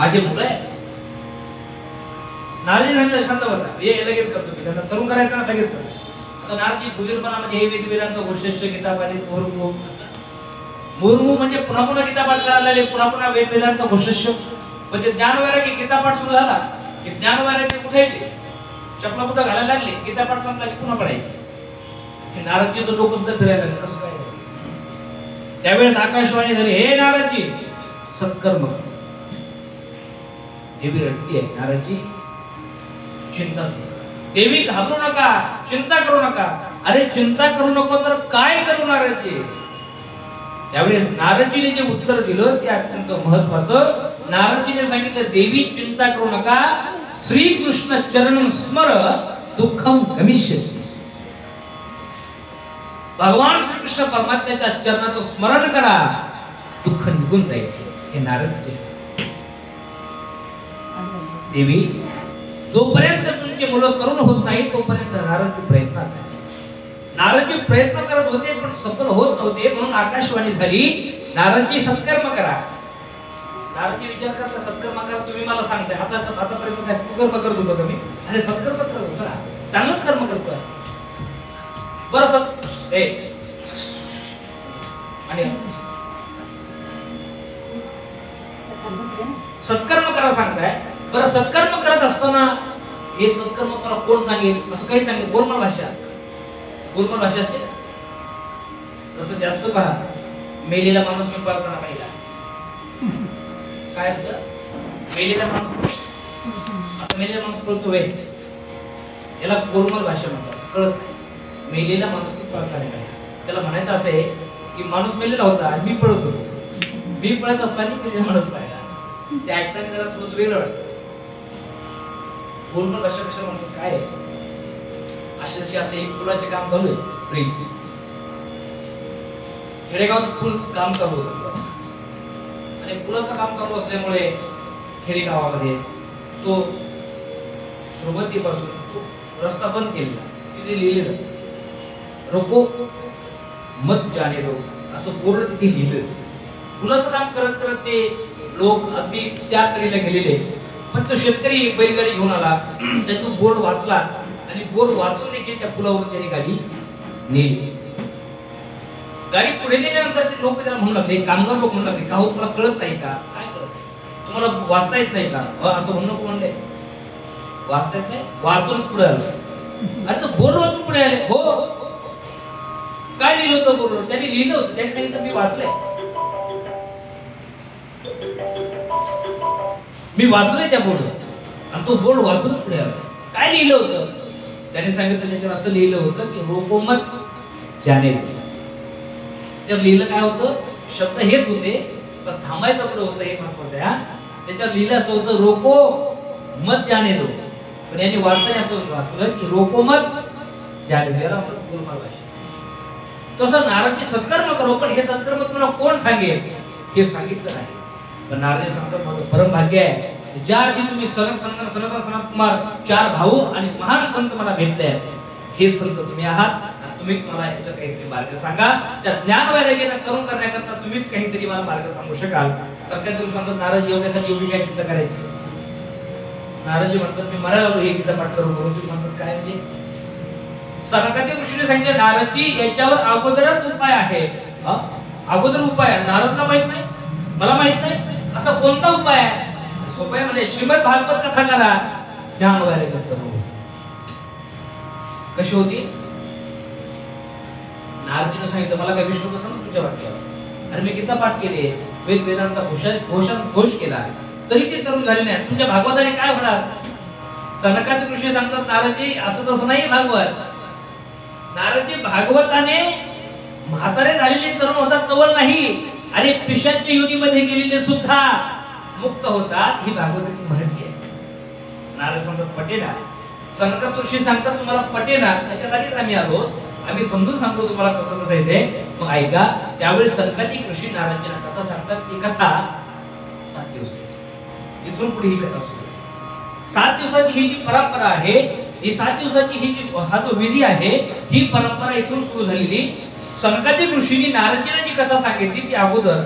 माझे मुलं आहे. नारजी सांगितलं शांत बसा, हे लगेच करतो मी, त्यांना तरुण करायचं ना लगेच करतो. आता नारजी फुगीरपणामध्ये हे वेदवेदांत वैशिष्ट्य गीता पाठी मुर्मू मुर्मू म्हणजे पुन्हा पुन्हा गीता पाठ करायला लागले, पुन्हा पुन्हा वेदवेदांत वैशिष्ट्य म्हणजे ज्ञानवैराग्य. गीता पाठ सुरू झाला की ज्ञानवैराग्य कुठे येते, चपला कुठं घालायला लागले, गीता पाठ संपला की पुन्हा पडायचे. नारदजीचं डोकं सुद्धा फिरायला लागलं. कसं काय? त्यावेळेस आकाशवाणी झाली, हे नारदजी सत्कर्म. देवी रडती आहे, नारदजी चिंता, देवी घाबरू नका, चिंता करू नका. अरे चिंता करू नको तर काय करू नारदजी? त्यावेळेस नारदजीने जे उत्तर दिलं ते अत्यंत महत्वाचं. नारदजीने सांगितलं, देवी चिंता करू नका, श्रीकृष्ण चरणं स्मर दुःखम गमिष्यसि. भगवान श्रीकृष्ण परमात्म्याच्या चरणाचं स्मरण करा, दुःख निघून जाईल. हे नारद. देवी जोपर्यंत तुमची मुलं तरुण होत नाही तोपर्यंत नारदजी प्रयत्न करतात. नारदजी प्रयत्न करत होते पण सफल होत नव्हते, म्हणून आकाशवाणी झाली, नारदजी सत्कर्म करा. नारदजी विचार करता, सत्कर्म करा तुम्ही मला सांगताय, आतापर्यंत काय कुकर्म करत होतो का मी? अरे सत्कर्म करत होतो ना, चांगलंच कर्म करतोय. बरं आणि सत्कर्म करा सांगताय. बरं सत्कर्म करत असताना हे सत्कर्म मला कोण सांगेल? असं काही सांगेल? बोलमाल भाषा, बोलमाल भाषा असते तसं जास्त पहा. मेलेला माणूस मी पाळताना पाहिला. काय असतं? मेलेला माणूस, आता मेलेला माणूस कळतोय, याला बोलमाल भाषा म्हणतात. कळत नाही. मेलेला माणूस मी पाळताना पाहिला. त्याला म्हणायचं असं आहे की माणूस मेलेला होता आणि मी पळत होतो. मी पळत असताना मेलेला माणूस पाहिला. ते ऐकताना त्याला थोडंसं वेगळं वाटतं. बोलमाल भाषा कशा म्हणतात? काय असे असे एक फुलाचे काम चालू आहे. खेडेगावात फुल काम चालू होतं आणि फुलाचं काम चालू असल्यामुळे खेडेगावामध्ये तो सुरुवातीपासून तो रस्ता बंद केलेला. तिथे लिहिलेलं, रोको मत जाने दो, असं बोर्ड तिथे लिहिलं. फुलाचं काम करत करत ते लोक अगदी त्या कडेला गेलेले. पण तो शेतकरी बैलगाडी घेऊन आला, त्याने तो बोर्ड वाचला आणि बोर्ड वाचून देखील त्या पुलावर त्याने गाडी नेली. गाडी पुढे नेल्यानंतर ते लोक त्याला म्हणू लागले, कामगार लोक म्हणू लागले, का हो तुम्हाला कळत नाही का? काय कळत नाही? तुम्हाला वाचता येत नाही का? असं म्हणू नको म्हणले. वाचता येत नाही? वाचून पुढे आलं. अरे तो बोर्ड वाचून पुढे आले. हो काय लिहिलं होतं बोर्ड? त्यांनी लिहिलं होतं, त्यांनी सांगितलं मी वाचलंय, मी वाचलंय त्या बोर्डवर. आणि तो बोर्ड वाचून पुढे आला. काय लिहिलं होतं? त्याने सांगितलं, त्याच्यावर असं लिहिलं होतं की रोको मत जाने दो. त्यावर लिहिलं काय होतं? शब्द हेच होते पण थांबायचं पुढे होतं, हे महत्वाचं आहे. त्याच्यावर लिहिलं असं होतं रोको मत जाने दो, पण यांनी वाचताना असं वाचलं की रोको मत जाने दो. याला आपण बोलमाल भाषा. तसं नारदजी सत्कर्म करो, पण हे सत्कर्म तुम्हाला कोण सांगेल हे सांगितलं नाही. पण नारद सांगतात, माझं परम भाग्य आहे ज्या जी तुम्ही सनातन सनातन कुमार 4 भाऊ आणि महान संत मला भेटले आहेत. हे संत तुम्ही आहात, तुम्ही मला याचा काहीतरी मार्ग सांगा. त्या ज्ञान वैराग्याला करून करण्याकरता तुम्हीच काहीतरी मला मार्ग सांगू शकाल. सगळ्यात दिवस म्हणतात, नारद एवढ्यासाठी एवढी काय चिंता करायची? नारदजी म्हणतात, मी मरायला लागलो हे गीता पाठ करून करून. तुम्ही म्हणतात काय म्हणजे? सनकादिक ऋषीने सांगितलं, नारदजी याच्यावर अगोदरच उपाय आहे. अगोदर उपाय आहे, नारदला माहित नाही, मला माहित नाही. असा कोणता उपाय आहे? सोपा आहे म्हणजे श्रीमद भागवत कथा करा, ज्ञान वैराग्य करून. कशी होती? नारदजीने सांगितलं, मला काय विश्वास बसला ना तुझ्या वाक्यावर? अरे मी गीता पाठ केले, वेद वेदांचा घोष केला, तरी ते करून झाले नाही. तुमच्या भागवताने काय होणार? सनकादिक ऋषी सांगतात, नारदजी असं तसं नाही भागवत. नारदजी भागवताने म्हातारे झालेले तरुण होतात तवल नाही. अरे पिशाच्या योनीमध्ये गेलेले सुद्धा मुक्त होतात, ही भागवताची महती आहे. नारद सांगतात पटेना. सनकादिक ऋषी सांगतात तुम्हाला पटेना, त्याच्यासाठीच आम्ही आलो, आम्ही समजून सांगतो तुम्हाला कसं कसं येते. मग ऐका. त्यावेळेस सनकादिक ऋषी नारदजींना कथा सांगतात. ती कथा 7 दिवस, इथून पुढे ही कथा सुरू. 7 दिवसाची ही जी परंपरा आहे, ही 7 दिवसाची ही जी हा जो विधी आहे, ही परंपरा इथून सुरू झालेली. सनकादिक ऋषींनी नारदजींना जी कथा सांगितली ती अगोदर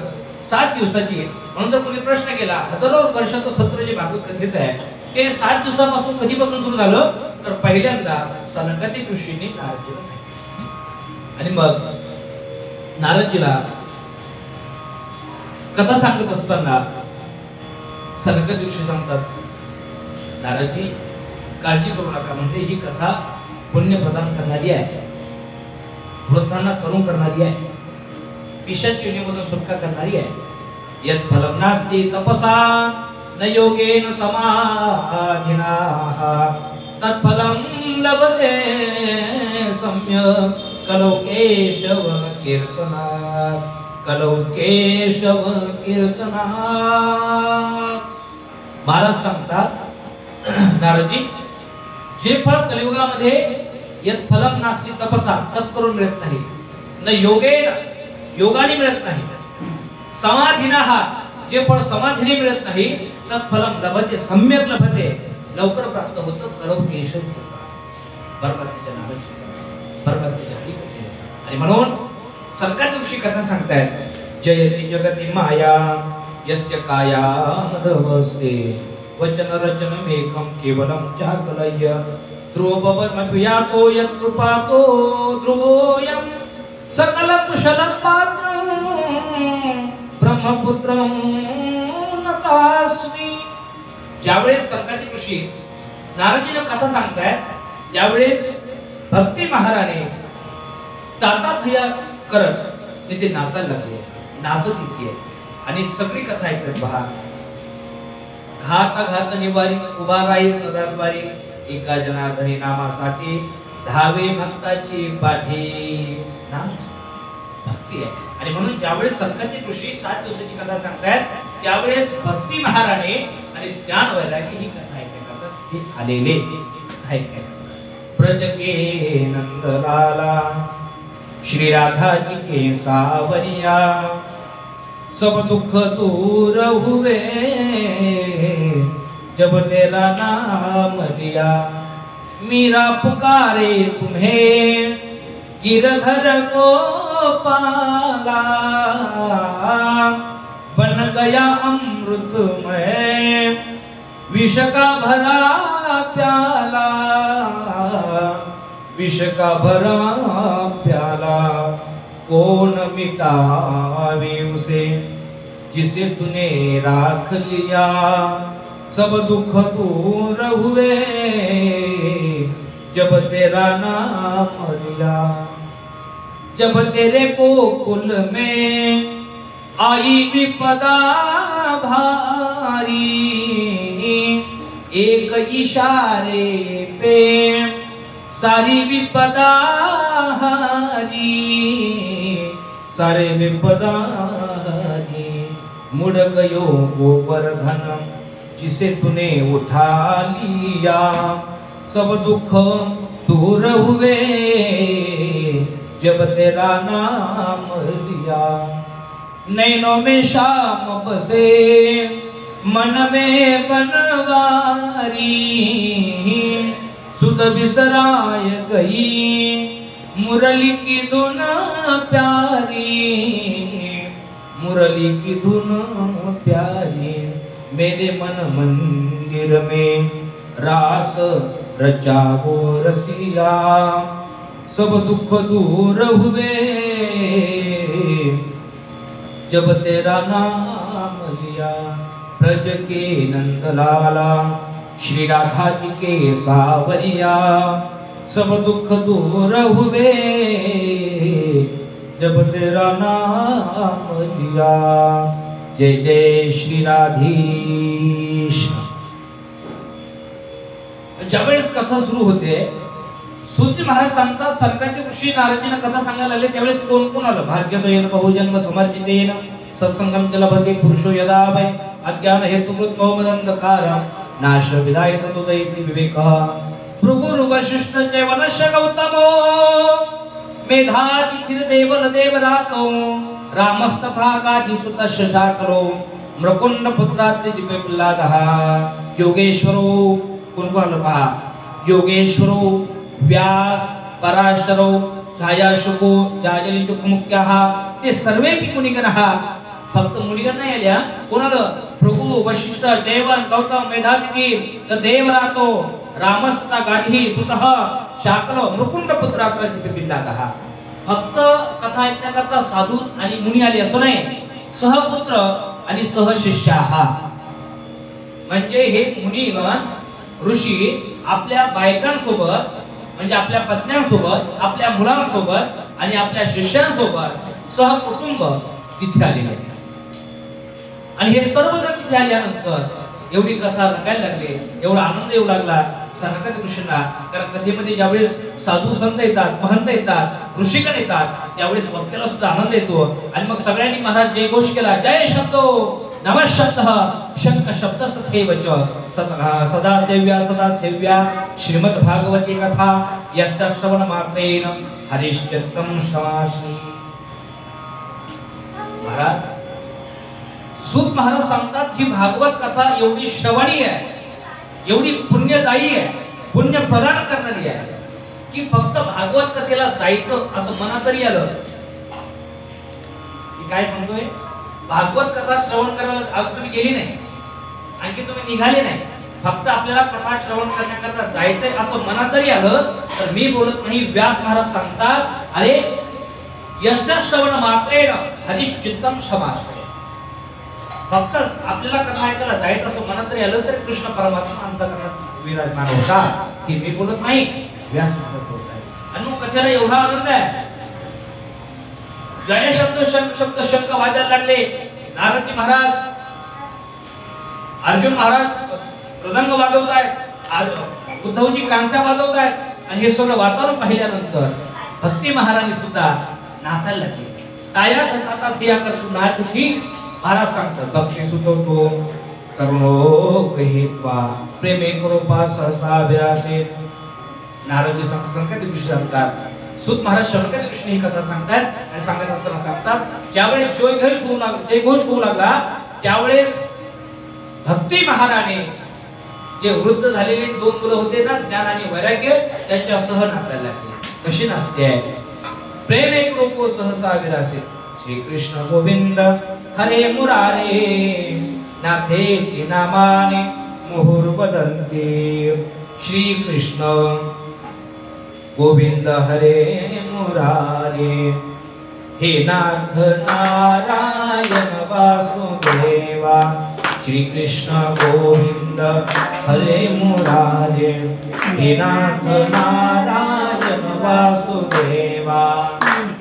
7 दिवसाची आहे. म्हणून जर कोणी प्रश्न केला, हजारो वर्षाचं सत्र जे भागवत कथेत आहे ते 7 दिवसापासून कधीपासून सुरू झालं, तर पहिल्यांदा सनकादिक ऋषींनी नारदजीला सांगितलं. आणि मग नारदजीला कथा सांगत असताना सनकादिक ऋषी सांगतात, नारदजी काळजी करू नका, म्हणजे ही कथा पुण्य प्रदान करणारी आहे, वृद्धांना करून करणारी आहे, पिशाच योनीमधून सुटका करणारी आहे. यत् फलं नास्ति तपसा न योगेन समाधिना तत्फलं लभते सम्यक् कलौ केशव कीर्तनात्, कलौ केशव कीर्तनात्. महाराज सांगतात, नारदजी जे फळ कलियुगामध्ये यत् फलं नास्ति तपसा, तप करून मिळत नाही, न योगेन योगाने मिळत नाही, समाधिनः जे फळ समाधीने मिळत नाही, तत्फलं लभते सम्यक लभते लवकर प्राप्त होतं, कलौ केशव परमात्म्याच्या नावाची परमात्म्याच्या हरिकथे. आणि म्हणून सनकादिक ऋषी कथा सांगतायत, जयति जगति माया यस्य कायामदवस्ते वचन रचनमेकं केवलं चाकलय्य ध्रुवपवनपियातो यत्कृपातो ध्रुवोऽयं सकल कुशल पात्र ब्रह्मपुत्र नतास्मी. ज्यावेळेस सनकादिक ऋषी नारदजीला कथा सांगतायत, त्यावेळेस भक्ती महाराणे ताताथया करत तिथे नाचायला लागले, नाचत इतके. आणि सगळी कथा ऐकत पहा, घात घात निवारी उभा राही सदाद्वारी, एका जनार्दनी नामासाठी धावे भक्ताची पाठी. नाम भक्ती आहे. आणि म्हणून ज्यावेळेस सनकादिक ऋषी 7 दिवसाची कथा सांगतायत, त्यावेळेस भक्ती महाराणे आणि ज्ञान वैरागी ही कथा ऐकतात, हे आलेले ऐकतात. ब्रज के नंदलाला श्री राधा जी के सावरिया, सब दुख दूर हुए जब तेरा नाम लिया, मीरा पुकारे तुम्हें गिरधर गोपाला, बन गया अमृतमय विष का भरा प्याला, विष का भरा प्याला कौन मिटावे उसे जिसे तूने राख लिया, सब दुख दूर हुए जब तेरा नाम लिया, जब तेरे गोकुल में आई विपदा भारी, एक इशारे पे सारी विपदा हारी, सारे विपदा हारी. मुड़ गयो गोवर्धन जिसे तूने उठा लिया, सब दुख दूर हुए जब तेरा नाम लिया, नैनों में शाम बसे मन में बनवारी, सुध बिसराय गई मुरली की धुन प्यारी, मुरली की धुन प्यारी. मेरे मन मंदिर में रास रचाओ रसिया, सब दुख दूर हुए जब तेरा नाम लिया. ब्रज के नंदलाला श्री राधा जी के सावरिया, सब दुख दूर हुए जब तेरा नाम लिया. जय जय श्री राधेश. ज्यावेळेस कथा सुरू होते, सूर्य महाराज सांगतात, सनकादिक ऋषी नारदजींना कथा सांगायला लागले, त्यावेळेस कोण कोण आलं. भाग्यतयेन बहुजन्म समर्जितेन सत्संगम जलभते पुरुषो यदा वै अज्ञान हेतुकृत मदंधकार नाश विदाय ततोदयति विवेकः. भृगुर वशिष्ठ वनश्य गौतमो मेधातिथिर देवल देवरातो रामस्तथा गाधिसुतस्य शाकरो मृकुंड पुत्रात्रि पिप्लादः. योगेश्वरो कोण कोण आलं पहा, योगेश्वरो व्यास पराशरो छायाशुको जाजलिचुक मुख्याः ते सर्वेपि मुनिगणः फक्त मुलीला नाही आल्या, कोणाला भृगु वशिष्ठ देवन गौतम मेधातिथी तर देव राहतो रामस्ता गाधी सुतः शाकल मृकुंड पुत्रात्राची पिपिल्ला गहा. फक्त कथा ऐकण्याकरता साधू आणि मुनी आले असं नाही, सहपुत्र आणि सहशिष्याहा. म्हणजे हे मुनिगण ऋषी आपल्या बायकांसोबत म्हणजे आपल्या पत्न्यांसोबत, आपल्या मुलांसोबत आणि आपल्या शिष्यांसोबत सहकुटुंब तिथे आलेले आहेत. आणि हे सर्वजण तिथे आल्यानंतर एवढी कथा रंगायला लागली, एवढा आनंद येऊ लागला सनकादिक ऋषींना. कारण कथेमध्ये ज्यावेळेस साधू संत येतात, महंत येतात, ऋषीगण येतात, त्यावेळेस वक्त्याला सुद्धा आनंद येतो. आणि मग सगळ्यांनी महाराज जय घोष केला. जय शब्दो नमः शंख शब्द सथैवच सदा सेव्या श्रीमद भागवती कथा यस्य श्रवण मात्रेण हरिश्चेत्तम समाश्री. महाराज सूत महाराज सांगतात ही भागवत कथा एवढी श्रवणीय आहे, एवढी पुण्यदायी आहे, पुण्य प्रदान करणारी आहे की फक्त भागवत कथेला जायचं असं मनात तरी आलं. मी काय सांगतोय, भागवत कथा श्रवण करायला आज तुम्ही गेली नाही, आणखी तुम्ही निघाले नाही, फक्त आपल्याला कथा श्रवण करण्याकरता जायचंय असं मनात तरी आलं तर मी बोलत नाही. व्यास महाराज सांगतात, अरे यस्य श्रवण मात्रेण हरिश्चित्तम समाश्रय. फक्त आपल्याला कथा ऐकायला जायचं असं मनात तरी आलं तरी कृष्ण परमात्मा अंतःकरणात विराजमान होता. हे मी बोलत नाही, व्यास महाराज बोलत आहे. आणि मग कथेला एवढा आनंद आहे. जय शब्द शंख वाजायला लागले. नारदजी महाराज, अर्जुन महाराज मृदंग वाजवतायत, उद्धवजी कांसा वाजवतायत. आणि हे सगळं वातावरण पाहिल्यानंतर भक्ती महाराणी सुद्धा नाचायला लागली. टाया नाचात या करतो नाच की महाराज सांगतात, भक्ती सुतवतो करुणो गृहीत्वा प्रेमे कृपा सहसा विरासे. नारदजी संकट विषय सांगतात, सूत महाराज शंकर कृष्ण ही कथा सांगतात. आणि सांगत असताना सांगतात, ज्यावेळेस जय घोष होऊ लागला त्यावेळेस भक्ती महाराणे जे वृद्ध झालेले दोन मुलं होते ना, ज्ञान आणि वैराग्य, त्यांच्या सह नाचायला लागले. कशी नाचते आहे, प्रेम एक रूपो सहसा विरासे. श्री कृष्ण गोविंद हरे मुरारे नाथे नामाने मुहुर वदन्ते. श्री कृष्ण गोविंद हरे मुरारे हे नाथ नारायण वासुदेवा. श्री कृष्ण गोविंद हरे मुरारे हे नाथ नारायण वासुदेवा.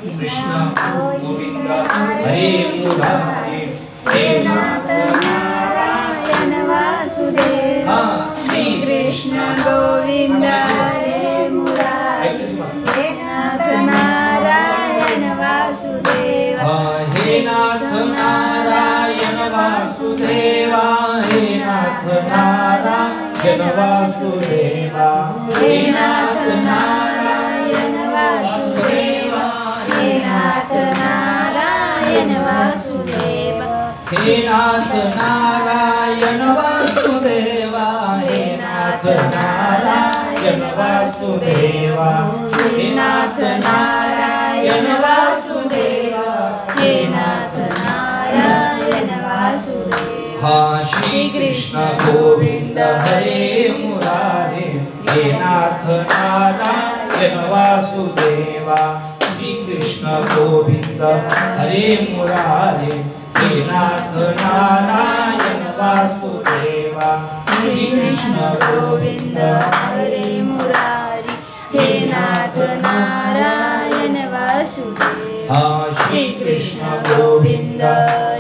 कृष्ण गोविंद हरे मुरारे हे नाथ नारायण वासुदेवा. श्री कृष्ण गोविंद हरे मुरारे हे नाथ नारायण वासुदेवा. हे नाथ नारायण वासुदेवा. हे नाथ नारायण वासुदेवा. हे नाथ नारायण वासुदेवा. हे नाथ नारायण वासुदेवा. हे नाथ नारायण वासुदेवा. हे नाथ नारायण वासुदेवा. हे नाथ नारायण वासुदेवा. हे नाथ नारायण वासुदेवा. हा श्री कृष्ण गोविंद हरे मुरारे हे नाथ नारायण वासुदेवा. श्री कृष्ण गोविंद हरे मुरारे हे नाथ नारायण वासुदेवा. श्री कृष्ण गोविंद हरे मुरारी हे नाथ नारायण वासुदेवा. श्री कृष्ण गोविंद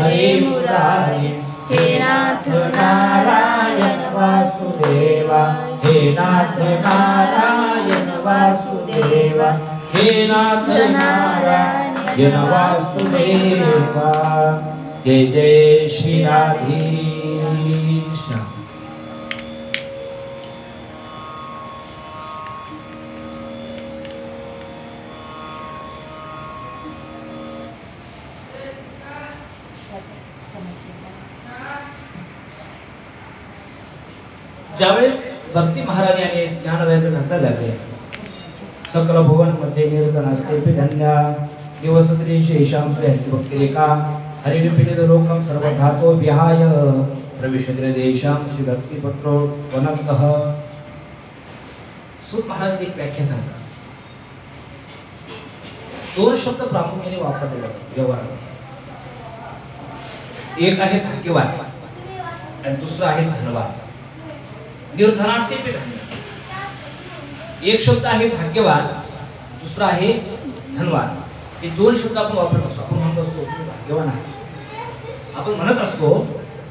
हरे मुरारी हे नाथ नारायण वासुदेवा. हे नाथ नारायण वासुदेवा. हे नाथ नारायण वासुदेवा. जय जय श्री राधेश. ज्यावेळेस भक्ती महाराणी आणि ज्ञानवैराग्य नाचायला लागले, सकल भुवन मध्ये निर्धन असते धन्या दिवसत्री शेषांश भक्ती रेखा हरिनिर्पित लोकम सर्वधातो विहाय प्रविशद्र देशाम श्री भक्तिपत्रो वनतः। सूत महाराज एक व्याख्या सांगतात. दोन शब्द प्रामुख्याने वापरले जातात व्यवहारात. एक आहे भाग्यवान आणि दुसरा आहे धनवान. निर्धनास्ते पे धन्य. एक शब्द आहे भाग्यवान, दुसरा आहे धनवान. हे दोन शब्द आपण वापरत असतो. आपण म्हणत असतो तुम्ही भाग्यवान आहात, आपण म्हणत असतो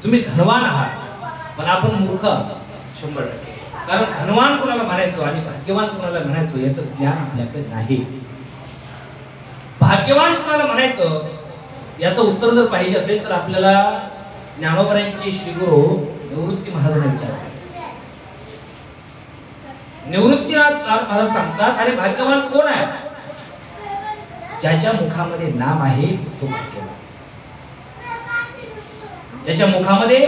तुम्ही धनवान आहात, पण आपण मूर्ख 100%. कारण धनवान कोणाला म्हणायचो आणि भाग्यवान कोणाला म्हणायचो याचं ज्ञान आपल्याकडे नाही. भाग्यवान कोणाला म्हणायचं याचं उत्तर जर पाहिजे असेल तर आपल्याला ज्ञानोबरायांचे श्रीगुरु निवृत्ती महाराजांना विचारावे. निवृत्तीनाथ महाराज सांगतात, अरे भाग्यवान कोण आहे? ज्याच्या मुखामध्ये नाम आहे तो भाग्यवान. ज्याच्या मुखामध्ये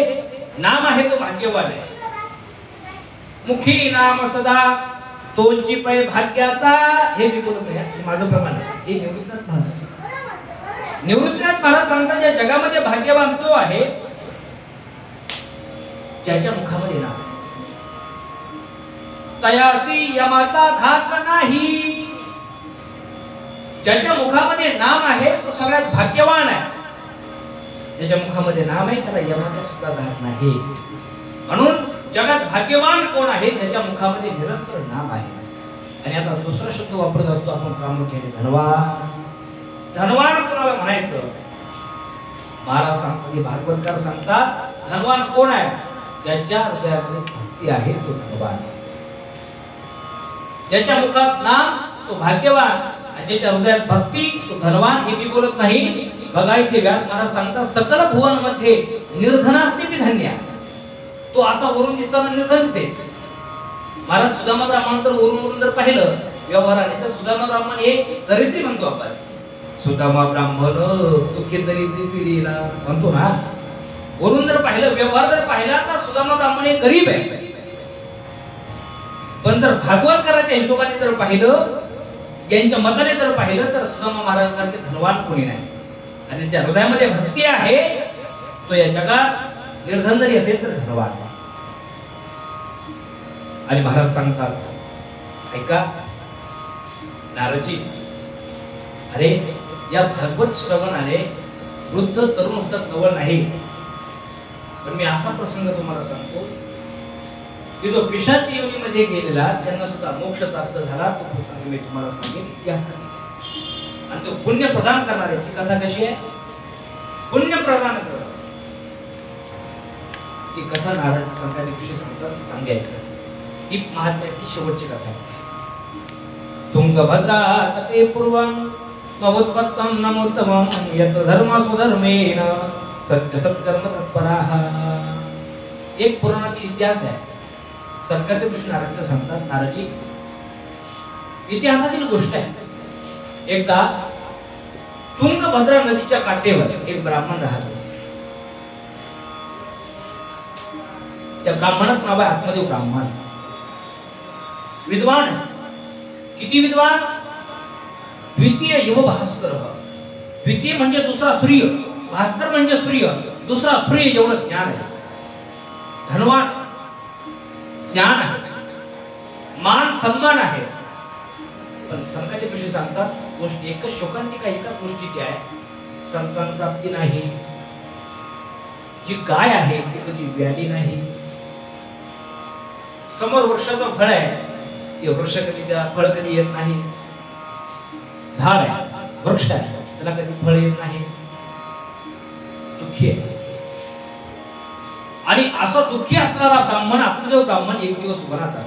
नाम आहे तो भाग्यवान आहे. मुखी नाम सदा तोंची पै भाग्याचा. हे मी बोलत नाही, माझं प्रमाण आहे. हे निवृत्तीनाथ महाराज. निवृत्तीनाथ महाराज सांगतात या जगामध्ये भाग्यवान तो आहे ज्याच्या मुखामध्ये नाम आहे. तयासी यमाचा धाक नाही. ज्याच्या मुखामध्ये नाम आहे तो सगळ्यात भाग्यवान आहे. ज्याच्या मुखामध्ये नाम आहे त्याला यमाचा सुद्धा धाक नाही. म्हणून जगात भाग्यवान कोण आहे? ज्याच्या मुखामध्ये निरंतर नाम आहे. आणि आता दुसरा शब्द वापरत असतो आपण प्रामुख्याने धनवान. धनवान कोणाला म्हणायचं? महाराज सांगतात, भागवतकार सांगतात धनवान कोण आहे? ज्याच्या हृदयामध्ये भक्ती आहे तो धनवान. ज्याच्या मुखात नाम तो भाग्यवान आणि ज्याच्या हृदयात भक्ती तो धनवान. हे मी बोलत नाही. बघा इथे व्यास महाराज सांगतात सकल भुवन मध्ये निर्धनास्ते बी धन्य. तो असा वरून दिसताना निर्धनच आहे. महाराज सुदामा ब्राह्मण तर वरून जर पाहिलं व्यवहाराने तर सुदामा ब्राह्मण हे दरिद्री म्हणतो आपण. सुदामा ब्राह्मण दुःखी दरिद्री पिढीला म्हणतो ना. वरून जर पाहिलं व्यवहार जर पाहिला तर सुदामा ब्राह्मण हे गरीब आहे. पण जर भागवतकाराच्या हिशोबाने जर पाहिलं, यांच्या मताने जर पाहिलं तर सुदामा महाराजांसारखे धनवान कोणी नाही. आणि त्या हृदयामध्ये भक्ती आहे तो या जगात निर्धन जरी असेल तर धनवान. आणि महाराज सांगतात ऐका नारदजी, अरे या भागवत श्रवणाने वृद्ध तरुण होतात नवल नाही. पण मी असा प्रसंग तुम्हाला सांगतो की जो पिशाची योनीमध्ये गेलेला त्यांना सुद्धा मोक्ष प्राप्त झाला. तो प्रसंग मी तुम्हाला सांगेन इतिहासाने. आणि तो पुण्य प्रदान करणार आहे. ती कथा कशी आहे? पुण्य प्रदान कर. ती कथा नारद संतांनी विषयी सांगतात, चांगली आहे. ही महात्म्याची शेवटची कथा आहे. तुंगभद्रा तटे पूर्वं नवोत्पत्तं नमोत्तमं यत् धर्म स्वधर्मेण सत्य सत्कर्म तत्पराः. एक पुराणातील इतिहास आहे. सरकारचे कृष्ण नारदला सांगतात, नारदजी इतिहासातील गोष्ट आहे. एकदा तुंगभद्रा नदीच्या काठेवर एक ब्राह्मण राहतो. त्या ब्राह्मणाचं नाव आहे आत्मदेव ब्राह्मण. विद्वान आहे. किती विद्वान? द्वितीय युव भास्कर. द्वितीय म्हणजे दुसरा सूर्य, भास्कर म्हणजे सूर्य, दुसरा सूर्य एवढं ज्ञान आहे. धनवान, ज्ञान आहे, मान सन्मान आहे. पण संतांचे कसे सांगतात गोष्ट एकच शोकांतिका एका गोष्टीची आहे, संतान प्राप्ती नाही. जी गाय आहे ती कधी व्याली नाही. समोर वृक्षाचं फळ आहे, ते वृक्ष कधी त्या फळ कधी येत नाही. झाड आहे, वृक्ष आहे, त्याला कधी फळ येत नाही. दुःखी आहे. आणि असा दुःखी असणारा ब्राह्मण, आत्मदेव ब्राह्मण एक दिवस उभा राहतात.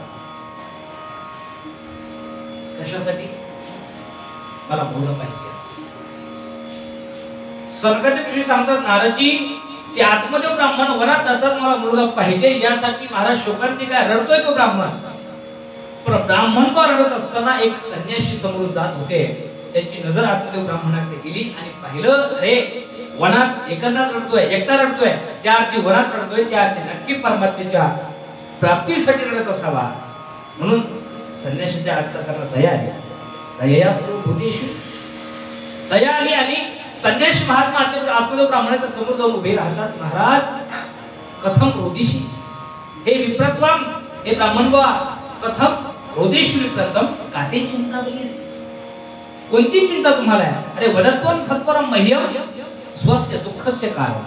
कशासाठी? मला मुलगा पाहिजे. संकट विषयी सांगतात नारदजी, ते आत्मदेव ब्राह्मण वनात जातात, मला मुलगा पाहिजे यासाठी महाराज शोकांतिका रडतोय तो ब्राह्मण. पण ब्राह्मण तो रडत असताना एक संन्यासी समोर जात होते. त्यांची नजर आत्मदेव ब्राह्मणाकडे गेली आणि पाहिलं, अरे वनात एकटा रडतोय, एकटा रडतोय. त्या अर्थी वनात रडतोय, त्या अर्थी नक्की परमात्म्याच्या प्राप्तीसाठी रडत असावा. म्हणून संन्यासाच्या अंतःकरणात दया आली. दया सर्व भूतेषु. दया आली आणि संन्यासी महात्मा आत्मदेव ब्राह्मणाच्या समोर जाऊन उभे राहतात. महाराज कथम रोदिशी, हे विप्रत्वम, हे ब्राह्मणवा, कथम रोदिशी विसर्जम, काते चिंता बलीस, कोणती चिंता तुम्हाला आहे? अरे वदत्वम सत्वरम मह्यम स्वस्य दुःखस्य कारण,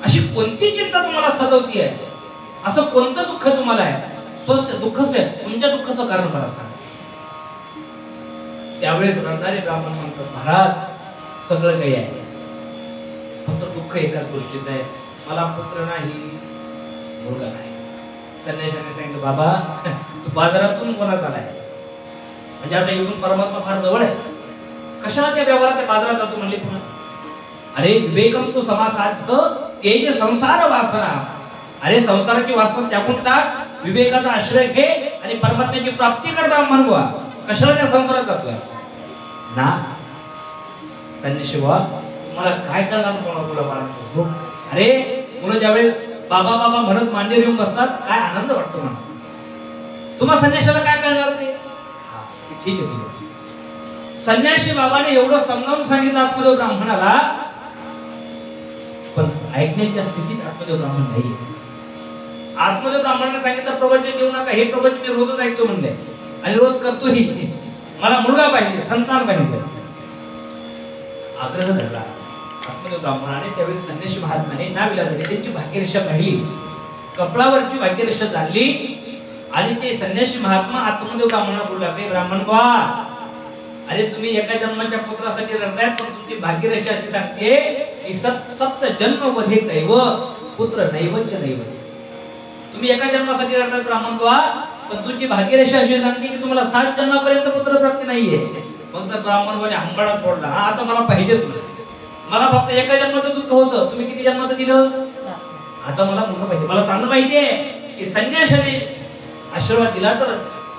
अशी कोणती चिंता तुम्हाला सतावती आहे? असं कोणतं दुःख तुम्हाला आहे? स्वस्य दुःखस्य, तुमच्या दुःखाचं कारण मला सांगा. त्यावेळेस रडणारे ब्राह्मण म्हणतात, महाराज सगळं काही आहे, फक्त दुःख एकाच गोष्टीचं आहे, मला पुत्र नाही, मुलगा नाही. संन्याशाने सांगितलं, बाबा तू बाजारातून कोणात आलाय? म्हणजे आता इथून परमात्मा फार जवळ आहे, कशाला त्या व्यवहारात बाजारात जातो म्हणले पुन्हा? अरे विवेकम तो समासात ते जे संसार वासना, अरे संसाराची वासना त्यागून टाक, विवेकाचा आश्रय घे आणि परमात्म्याची प्राप्ती कर ब्राह्मण बुवा. कशाला त्या संसारात जातोय ना? संन्याशी बुवा तुम्हाला काय करणार मुलं बाळांचं सुख? अरे मुलं ज्यावेळेस बाबा बाबा म्हणत मांडीवर येऊन बसतात, काय आनंद वाटतो माणसाला. तुम्हा संन्याशाला काय करणार ते? ठीक आहे, ठीक आहे. संन्यासी बाबाने एवढं समजावून सांगितलं आत्मदेव ब्राह्मणाला, पण ऐकण्याच्या स्थितीत आत्मदेव ब्राह्मण नाही. आत्मदेव ब्राह्मणाने सांगितलं प्रवचन देऊ नका, हे प्रवचन मी रोजच ऐकतो म्हणले आणि रोज करतोही. मला मुलगा पाहिजे, संतान पाहिजे, आग्रह धरला आत्मदेव ब्राह्मणाने. त्यावेळेस संन्यासी महात्म्याने नाविलाजाने त्यांची भाग्यरेषा पाहिली, कपळावरची भाग्यरेषा झाली आणि ते संन्यासी महात्मा आत्मदेव ब्राह्मणाला बोलू लागले, ब्राह्मण बा, अरे तुम्ही एका जन्माच्या पुत्रासाठी रडताय, पण तुमची भाग्यरेषा अशी सांगते की सप्त जन्म वधे दैव पुत्र नैवच नैवच. तुम्ही एका जन्मासाठी रडताय ब्राह्मण बा, पण तुमची भाग्यरेषा अशी सांगते की तुम्हाला 7 जन्मापर्यंत पुत्र प्राप्ती नाहीये. मग तर ब्राह्मण म्हणजे अंगाडात पडला, आता मला पाहिजे तुला, मला फक्त एका जन्माचं दुःख होतं, तुम्ही किती जन्माचं दिलं? आता मला मुलं पाहिजे. मला चांगलं माहितीये की संन्याशाने आशीर्वाद दिला तर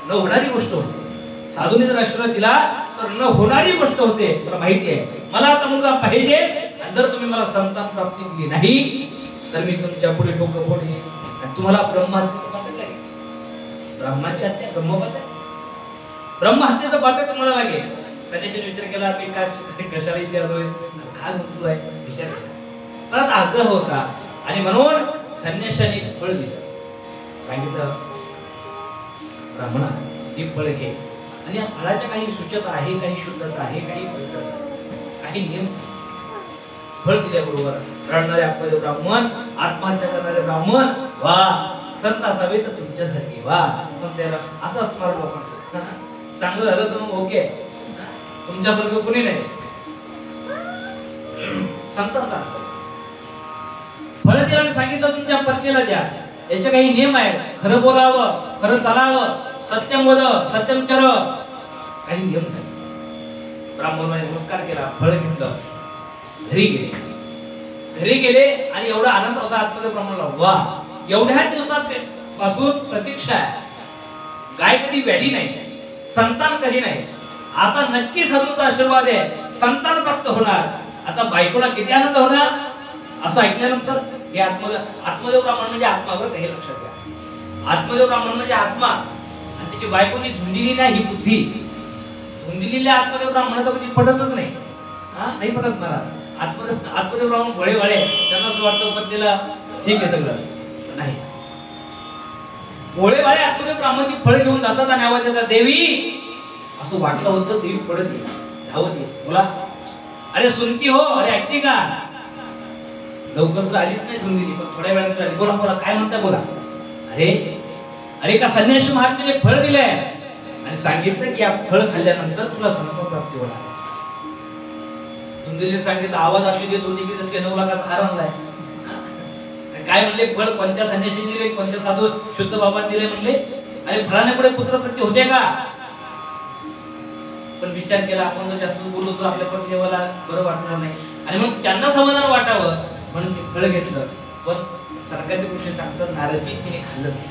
न होणारी गोष्ट होते, साधूने जर आशीर्वाद दिला तर न होणारी गोष्ट होते. मला माहिती आहे, मला आता मुलगा पाहिजे, आणि जर तुम्ही मला संतान प्राप्ती दिली नाही तर मी तुमच्या पुढे डोकं फोडेन आणि तुम्हाला ब्रह्महत्या लागेल. ब्रह्माची हत्या ब्रह्महत्येचं पात्र तुम्हाला लागेल. संन्याशाने विचार केला, मी काय कशाला इथे आलोय, काय म्हणतो आहे विचार केला, परत आग्रह होता आणि म्हणून संन्याशाने फळ दिलं. सांगितलं, ब्राह्मणा हे फळ घे, आणि या फळाच्या काही सूचक आहे, काही शुद्धता आहे, काही पवित्रता, काही नियम. फळ दिल्याबरोबर रडणारे आत्मदेव ब्राह्मण, आत्महत्या करणारे ब्राह्मण, वा संत असावे तर तुमच्यासारखे, वा संत असं असणार लोकांचं. चांगलं झालं तर मग ओके, तुमच्यासारखं कोणी नाही. संतांना फळ दिल्याने सांगितलं तुमच्या पत्नीला द्या, याचे काही नियम आहेत, खरं बोलावं, खरं चालावं, सत्यम वद सत्यम चर, काही नियम सांगितले. ब्राह्मणाने नमस्कार केला, फळ घेतलं, घरी गेले आणि एवढा आनंद होता आत्मदेव ब्राह्मणाला, वा एवढ्या दिवसापासून प्रतीक्षा आहे, गाय कधी व्याधी नाही, संतान कधी नाही, आता नक्की साधूचा आशीर्वाद आहे, संतान प्राप्त होणार. आता बायकोला किती आनंद होणार असं ऐकल्यानंतर. हे आत्मदेव ब्राह्मण म्हणजे आत्मा, बरं हे लक्षात घ्या. आत्मदेव ब्राह्मण म्हणजे आत्मा, आणि त्याची बायकोची धुंदिली नाही ही बुद्धी. धुंदिलीला आत्मदेव ब्राह्मणाचं कधी पटतच नाही, नाही पटत मला. आत्मदेव ब्राह्मण भोळे वाळे, त्यांना असं वाटतं पत्नीला ठीक आहे सगळं, नाही. भोळे वाळे आत्मदेव ब्राह्मणाची फळ घेऊन जातात आणि आवाज देतात, देवी, असं वाटलं होतं देवी पडत येईल, धावत येईल, बोला, अरे सुनती हो, अरे ऐकते का? लवकर तर आलीच नाही धुंदिली, पण थोड्या वेळात आली, बोला बोला काय म्हणताय बोला. अरे का संन्यासी महात्म्याने फळ दिलंय आणि सांगितलं की या फळ खाल्ल्यानंतर तुला संतान प्राप्ती होणार. धुंदिलीने सांगितलं, आवाज अशी देत होती की जसे 9 लाखाचा हार आणलाय. काय म्हणले, फळ कोणत्या संन्यासी दिले, कोणत्या साधू शुद्ध बाबांनी दिले म्हणले? अरे फळाने पुढे पुत्रप्राप्ती होते का? पण विचार केला, आपण जर जास्त बोललो तर आपल्या पण देवाला बरं वाटणार नाही, आणि मग त्यांना समाधान वाटावं म्हणून ते फळ घेतलं. पण सरकारचे कृषी सांगतात, नारदजी तिने खाल्लं नाही.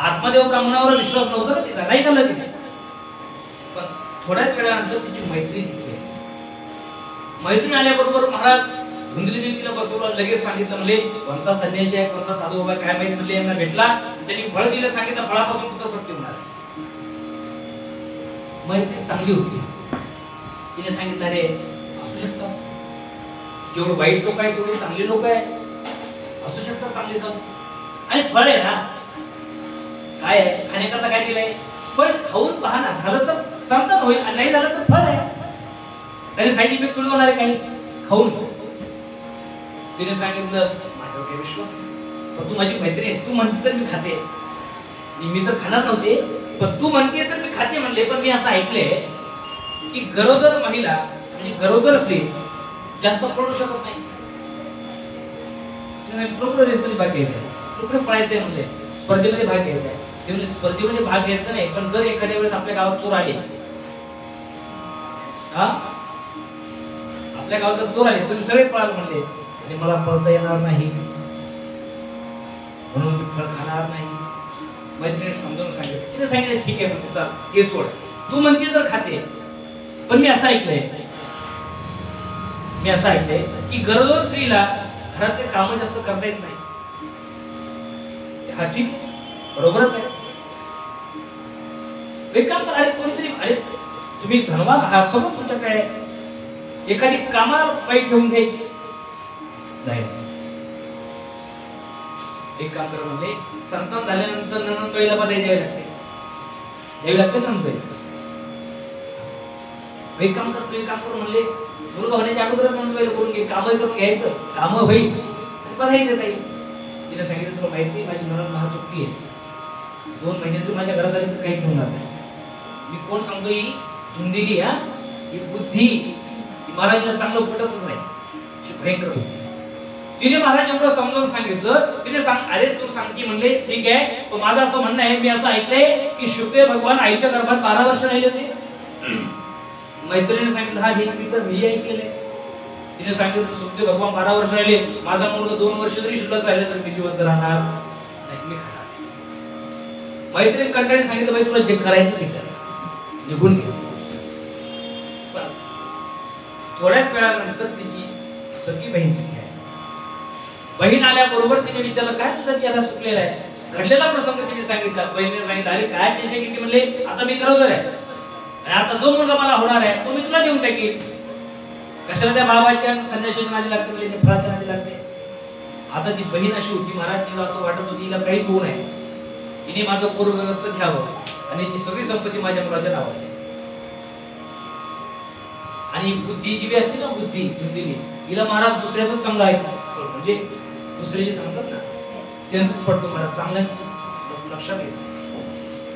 आत्मदेव ब्राह्मणावर विश्वास नव्हता ना तिचा, नाही खाल्लं तिने. पण थोड्याच वेळानंतर तिची मैत्रीण दिसली. मैत्रीण आल्याबरोबर महाराज धुंदलीने तिला बसवलं, लगेच सांगितलं, म्हणले कोणता संन्यासी आहे, कोणता साधू बाबा काय माहित, म्हणले यांना भेटला, त्यांनी फळ दिलं, सांगितलं फळापासून पुत्रप्राप्ती होणार. मैत्रीण चांगली होती, तिने सांगितलं अरे असू शकतं, जेवढे वाईट लोक आहेत तेवढे चांगले लोक आहेत, असू शकतात चांगले सण. आणि फळ आहे ना, काय आहे खाण्याकरता काय दिलंय, पण खाऊन पहा ना, झालं तर समाधान होईल, नाही झालं तर फळ आहे, त्याने साईड इफेक्ट थोडी होणार आहे काही, खाऊन. तिने सांगितलं माझ्यावर काही विश्वास नाही, पण तू माझी मैत्रीण आहे, तू म्हणते तर मी खाते, मी तर खाणार नव्हते पण तू म्हणते तर मी खाते म्हणले. पण मी असं ऐकलंय की गरोदर महिला म्हणजे गरोदर स्त्री जास्त पडू शकत नाही, प्रॉपर रेसमध्ये भाग घ्यायचा, प्रॉपर पळायचंय म्हणले, स्पर्धेमध्ये भाग घ्यायचा. ते म्हणजे स्पर्धेमध्ये भाग घ्यायचा नाही, पण जर एखाद्या वेळेस आपल्या गावात चोर आले, हा आपल्या गावात जर चोर आले तुम्ही सगळे पळाल म्हणले, आणि मला पळता येणार नाही म्हणून मी फळ खाणार नाही. मैत्रिणी समजावून सांगितलं, तिने सांगितलं ठीक आहे पण हे सोड, तू म्हणते तर खाते, पण मी असं ऐकलंय की गरोदर स्त्रीला घरातले काम जास्त करता येत नाही. हा ठीक बरोबरच आहे. एक काम करा, अरे कोणीतरी, अरे तुम्ही धनवान आहात, सगळं तुमच्याकडे आहे, एखादी कामाला बाई ठेवून घ्यायची नाही. एक काम करा म्हणजे संतान झाल्यानंतर नणंदबाईला बधाई द्यावी लागते नणंदबाई. एक काम करू म्हणले, मुलगा होण्याच्या अगोदर नणंदबाईला करून घे, काम करून घ्यायचं, काम होईल आणि बधाई देता येईल. तिने सांगितलं तुला माहिती माझी नणंद महाचुक्ती आहे, 2 महिने तरी माझ्या घरात आली तर काही ठेवणार नाही. मी कोण सांगतो ही धुंदिली, ही बुद्धी, ही महाराजांना चांगलं पटतच नाही, भयंकर बुद्धी. तिने महाराज एवढं समजावून सांगितलं, तिने अरे तू सांगते म्हणले ठीक आहे, पण माझं असं म्हणणं आहे, मी असं ऐकलंय की शुकदेव भगवान आईच्या गर्भात 12 वर्ष राहिले होते. मैत्रिणीने सांगितलं हा हे मी तर मी ऐकलेलं. तिने सांगितलं शुकदेव भगवान 12 वर्ष राहिले, माझा मुलगा 2 वर्ष जरी शिल्लक राहिले तर मी जिवंत राहणार नाही, मी खाणार. मैत्रिणी कंटाळी सांगितलं बाई तुला जे करायचं ते कर, निघून घे. पण थोड्याच वेळानंतर तिची सखी बहीण तिथे आहे. बहीण आल्याबरोबर तिने विचारलं काय तुझा चेहरा सुकलेला आहे, घडलेला प्रसंग तिने सांगितला. बहिणीने सांगितलं अरे काय टेन्शन किती म्हणले, आता मी गरोदर आहे आणि आता जो मुलगा मला होणार आहे तो मी तुला देऊन टाकील, कशाला त्या बाबाच्या संन्याशाच्या नादी लागते, म्हणजे त्या फळाच्या नादी लागते. आता ती बहीण अशी होती, महाराज तिला असं वाटत होती हिला काहीच होऊ नये, तिने माझं पूर्वगत घ्यावं आणि ती सगळी संपत्ती माझ्या मुलाच्या नावावर आहे. आणि बुद्धी जी असते ना, बुद्धी बुद्धीने हिला महाराज दुसऱ्याच चांगला आहे, म्हणजे दुसरे जे सांगतात ना त्यांचं पडतो महाराज चांगल्या लक्षात येत.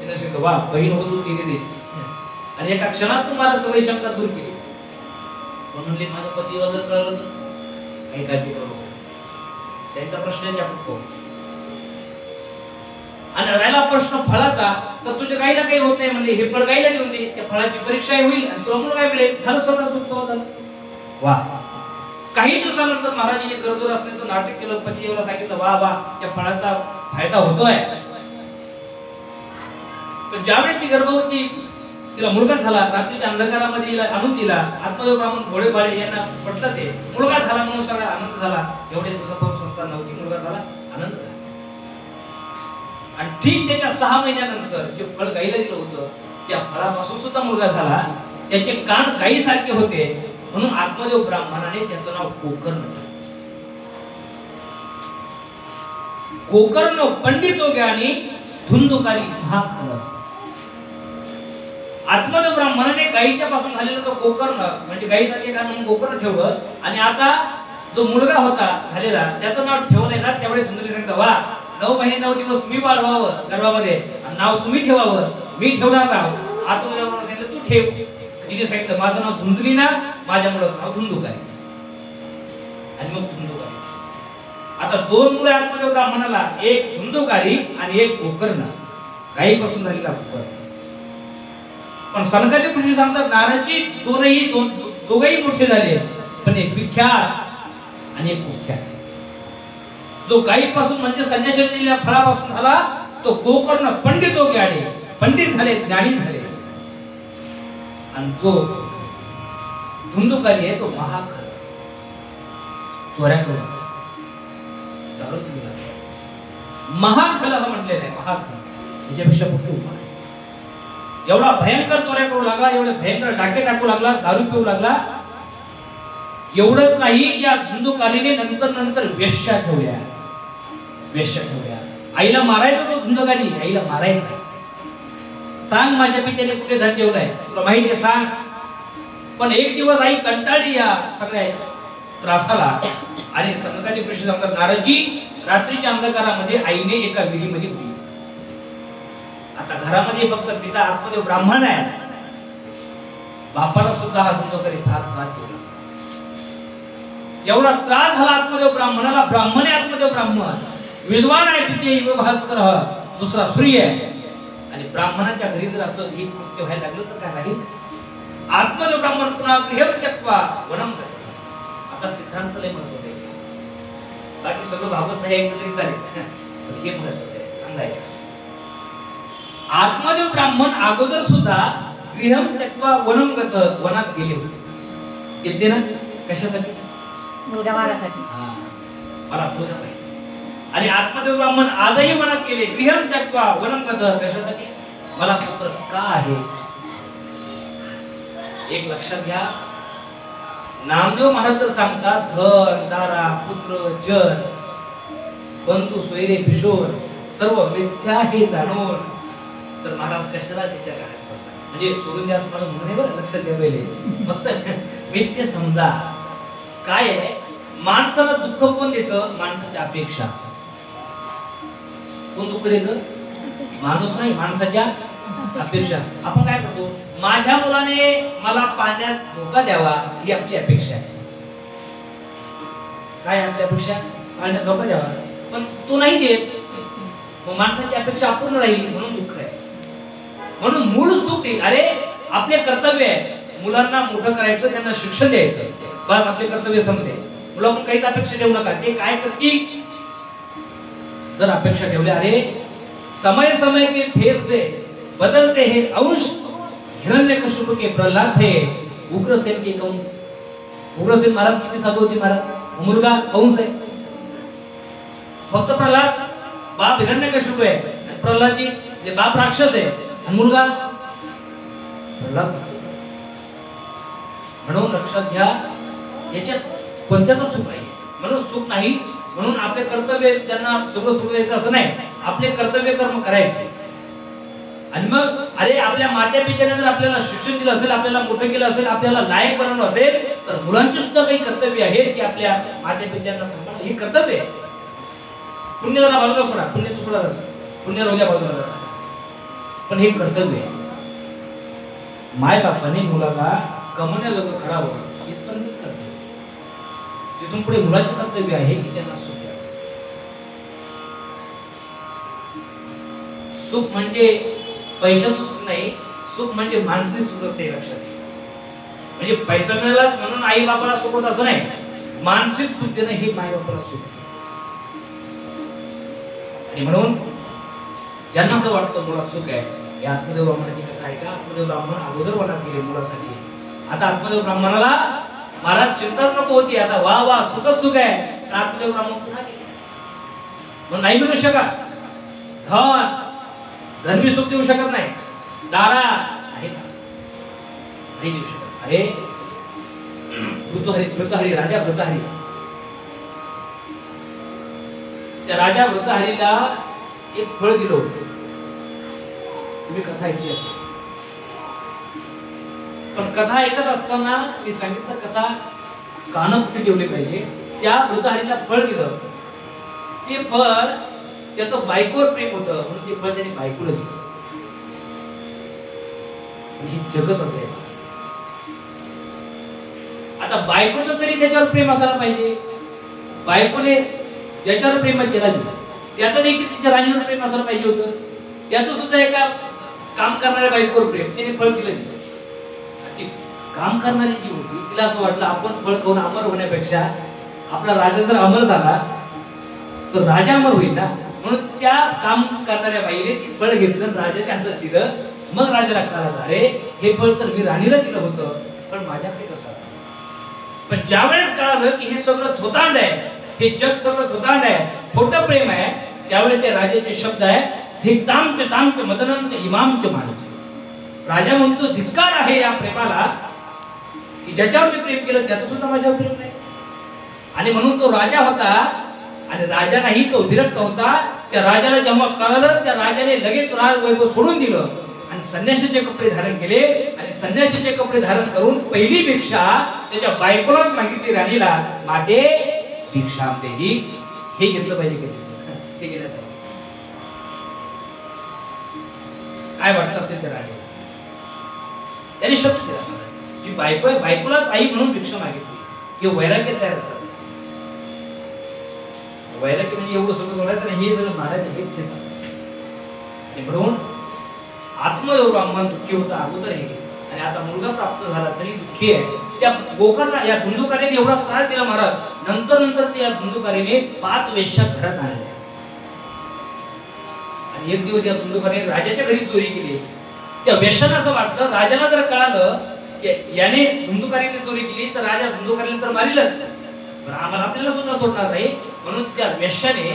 तिने सांगितलं वा बहीण होतो तिने देश, आणि एका क्षणात तुम्हाला सगळी शंका दूर केली. म्हणून माझ्या पतीला जर कळलं तर काही काळजी करू नको, त्यांचा प्रश्न आपण. आणि राहिला प्रश्न फळाचा, तर तुझ्या गाईला काही होत नाही म्हणले, हे फळ गाईला देऊन दे, त्या फळाची परीक्षा होईल आणि तुला मुलगा मिळेल, झालं सगळं सुख झालं. वा. काही दिवसानंतर महाराजांनी गरोदर असण्याचं नाटक केलं, पतीला सांगितलं वा वा त्या फळाचा फायदा होतोय. पण ज्यावेळेस ती गर्भवती, तिला मुलगा झाला, रात्रीच्या अंधकारामध्ये आणून दिला, आत्मदेव ब्राह्मण घोडे बाळे यांना पटलं, ते मुलगा झाला म्हणून सगळा आनंद झाला. एवढ्या दिवसापासून संतान नव्हती, मुलगा झाला, आनंद झाला. आणि ठीक त्याच्या 6 महिन्यानंतर जे फळ गाईला दिलं होतं त्या फळापासून सुद्धा मुलगा झाला. त्याचे कान गाईसारखे होते म्हणून आत्मदेव ब्राह्मणाने त्याचं नाव गोकर्ण ठेवलं. गोकर्ण पंडितो ज्ञानी धुंदुकारी महाखल. आत्मदेव ब्राह्मणाने गाईच्या पासून झालेला तो गोकर्ण म्हणजे गाईसारखे कान म्हणून गोकर्ण ठेवलं. आणि आता जो मुलगा होता झालेला त्याचं नाव ठेवलंय ना, त्यावेळी धुंदुली सांगता वा 9 महिने 9 दिवस मी वाढवावं गर्भामध्ये, नाव तुम्ही ठेवावं, मी ठेवणार नाव. आत्मदेव सांगितलं तू ठेव. तिने सांगितलं माझं नाव धुंदुली ना, माझ्या मुलाचं नाव धुंदुकारी. आणि मग धुंदुकारी. आता 2 मुलं आत्मदेव ब्राह्मणाला, एक धुंदुकारी आणि एक गोकर्ण, गाईपासून झालेला गोकर्ण. पण सनकादिक ऋषी सांगतात नाराजी दोघेही मोठे झाले, पण एक विख्यात आणि एक कुख्यात. जो गाईपासून म्हणजे संन्याशाने दिलेल्या फळापासून झाला तो गोकर्ण पंडित हो ज्ञानी, पंडित झाले, ज्ञानी झाले. आणि जो धुंदुकारी आहे तो महाखल, चोऱ्याकडून महाखल हा म्हटलेला आहे. महाखल याच्यापेक्षा मोठी उपमा. एवढा भयंकर चोऱ्या करू लागला, एवढे भयंकर डाके टाकू लागला, दारू पिऊ लागला. एवढंच नाही, या धुंदुकारीने नंतर वेश्या ठेवल्या. आईला मारायचं तो धुंदुकारी, आईला मारायचं. सांग माझ्या पित्याने कुठे धन ठेवलाय, तुला माहिती आहे सांग. पण एक दिवस आई कंटाळली या सगळ्या त्रासाला आणि सनकादिक ऋषी सांगतात, नारदजी रात्रीच्या अंधकारामध्ये आईने एका विहिरीमध्ये उडी. आता घरामध्ये फक्त पिता आतमध्ये ब्राह्मण आहे, बापाला सुद्धा हा धुंदुकारी फार त्रास दिला. एवढा त्रास झाला आत्मदेव ब्राह्मणाला. ब्राह्मण आहे आत्मदेव ब्राह्मण, विद्वान आहे तिथे भास्कर दुसरा सूर्य आहे. आणि ब्राह्मणाच्या घरी जर असं ही कृत्य व्हायला लागलं तर काय राहील. आत्मदेव ब्राह्मण पुन्हा गृहं त्यक्त्वा वनं गतः. आता सिद्धांत लय महत्त्वाचा आहे, बाकी सगळं भागवत नाही ऐकलं तरी चालेल, पण हे महत्त्वाचं आहे, चांगलं आहे. आत्मदेव ब्राह्मण अगोदर सुद्धा गृहं त्यक्त्वा वनं गतः, वनात गेले होते. गेलते ना, कशासाठी? मुलगा मारासाठी. मला मुलगा पाहिजे. आणि आत्मदेव ब्राह्मण आजही वनात गेले, गृहं त्यक्त्वा वनं गतः. कशासाठी? मला पुत्र का आहे. एक लक्षात घ्या, नामदेव महाराज तर सांगतात, धन दारा पुत्र जन बंधू सोयरे पिशोर सर्व मिथ्या हे जाणून, तर महाराज कशाला त्याच्या काळात पडतात. म्हणजे सोडून द्या असं मला म्हणणे, बरं लक्षात घ्या पहिले. फक्त मिथ्य समजा. काय आहे, माणसाला दुःख कोण देतं? माणसाच्या अपेक्षा. कोण दुःख देतं? माणूस नाही, माणसाच्या अपेक्षा. आपण काय करतो, माझ्या मुलाने मला पाण्यात धोका द्यावा ही आपली अपेक्षा आहे. काय आपली अपेक्षा? पाण्यात धोका द्यावा, पण तो नाही देत, मग माणसाची अपेक्षा अपूर्ण राहिली, म्हणून दुःख आहे. म्हणून मूळ सुख देईल. अरे आपले कर्तव्य आहे, मुलांना मोठं करायचं, त्यांना शिक्षण द्यायचं, बस आपले कर्तव्य संपते. मुलांकडून काहीच अपेक्षा ठेवू नका. ते काय करतील, जर अपेक्षा ठेवल्या, अरे समय समय के फेर से बदलते हैं अंश, हिरण्यकशिपु के प्रल्हाद थे, उग्रसेन के कंस. उग्रसेन महाराज किती साधू होते महाराज, मुलगा कंस आहे. फक्त प्रल्हाद बाप हिरण्यकशिपु आहे, प्रल्हादजी जे बाप राक्षस आहे, आणि मुलगा प्रल्हाद. म्हणून लक्षात घ्या, याच्यात कोणत्याच सुख नाही. म्हणून सुख नाही, म्हणून आपले कर्तव्य त्यांना सगळं सुख द्यायचं असं नाही, आपले कर्तव्य कर्म करायचे. आणि मग अरे आपल्या माता पित्याने जर आपल्याला शिक्षण दिलं असेल, आपल्याला मोठं केलं असेल, आपल्याला लायक बनवलं असेल, तर मुलांची सुद्धा काही कर्तव्य आहे की आपल्या माता पित्यांना सांभाळणं हे कर्तव्य आहे. पुण्य जरा बाजूला सोडा, पुण्य तर सोडा, पुण्य रोजा बाजूला जातात, पण हे कर्तव्य आहे. माय बापाने मुलाला कमवण्याजोगं करावं इथपर्यंत कर्तव्य. तिथून पुढे मुलाचे कर्तव्य आहे की त्यांना सुख द्यावं. सुख म्हणजे पैशाचं सुख नाही, सुख म्हणजे मानसिक सुख असते. लक्षात घ्या, म्हणजे पैसा मिळाला म्हणून आई बापाला सुख होत असं नाही, मानसिक सुख देणं हे माई बापाला सुख. आणि म्हणून ज्यांना असं वाटतं मुलात सुख आहे, हे आत्मदेव ब्राह्मणाची कथा आहे का? आत्मदेव ब्राह्मण अगोदर वनात गेले मुलासाठी. आता आत्मदेव ब्राह्मणाला महाराज चिंताच नको होती, आता वा वा सुखच सुख आहे. तर आत्मदेव ब्राह्मण पुन्हा गेले. मग नाही मिळू शकत धन, धर्मी सुख देऊ शकत नाही, दारा आहे का? नाही देऊ शकत. अरे भृतहरी राजा भृतहरी, त्या राजा भृतहरीला एक फळ दिलं होतं. तुम्ही कथा ऐकली असेल, पण कथा ऐकत असताना मी सांगितलं कथा कानं कुठे ठेवले पाहिजे. त्या भृतहरीला फळ दिलं, ते फळ त्याचं बायकोवर प्रेम होतं म्हणून ते फळ त्याने बायकोला दिलं. ही जगत असेल. आता बायकोचं तरी त्याच्यावर प्रेम असायला पाहिजे. बायकोने ज्याच्यावर प्रेम केला दिलं, त्याचं देखील तिच्या राणीवर प्रेम असायला पाहिजे होतं. त्याचं सुद्धा एका काम करणाऱ्या बायकोवर प्रेम, त्याने फळ दिलं. काम करणारी जी होती तिला असं वाटलं आपण फळ खाऊन अमर होण्यापेक्षा आपला राजा जर अमर झाला तर राजा अमर होईल ना, म्हणून त्या काम करणाऱ्या बाईने ती फळ घेतलं, राजाच्या हातात दिलं. मग राजाला कळालं अरे हे फळ तर मी राणीला दिलं होतं, पण माझ्याकडे कसं. पण ज्यावेळेस कळालं की हे सगळं थोतांड आहे, हे जग सगळं थोतांड आहे, खोटं प्रेम आहे, त्यावेळेस ते राजाचे शब्द आहे धिक्तांच तांच मदनंच इमामच मानच. राजा म्हणतो धिक्कार आहे या प्रेमाला की ज्याच्यावर मी प्रेम केलं त्याचं सुद्धा माझ्यावर प्रेम नाही. आणि म्हणून तो राजा होता आणि राजालाही तो विरक्त होता. त्या राजाला जेव्हा कळालं त्या राजाने लगेच राज वैभव सोडून दिलं आणि संन्यासाचे कपडे धारण केले आणि संन्यासाचे कपडे धारण करून पहिली भिक्षा त्याच्या बायकोलाच मागितली राणीला, माते भिक्षा देही. हे घेतलं पाहिजे कधी ते घेण्याचं काय वाटलं असेल त्या राणीला. त्याने शब्द जी बायको आहे बायकोलाच आई म्हणून भिक्षा मागितली किंवा वैराग्य तयार करतात. वैराग्य म्हणजे एवढं सगळं बोलायचं नाही, हे जर महाराज घेत आणि म्हणून आत्मयोगामान दुःखी होता अगोदर हे आणि आता मुलगा प्राप्त झाला तरी दुःखी आहे. त्या गोकर्णा या धुंदुकारीने एवढा त्रास दिला महाराज. नंतर त्या धुंदुकारीने 5 वेश्या घरात आणल्या आणि एक दिवस या धुंदुकारीने राजाच्या घरी चोरी केली. त्या वेश्यांना असं वाटलं राजाला जर कळालं की याने धुंदुकारीने चोरी केली तर राजा धुंदुकारीला तर मारीलच, पण आम्हाला आपल्याला सुद्धा सोडणार नाही. म्हणून त्या वेश्याने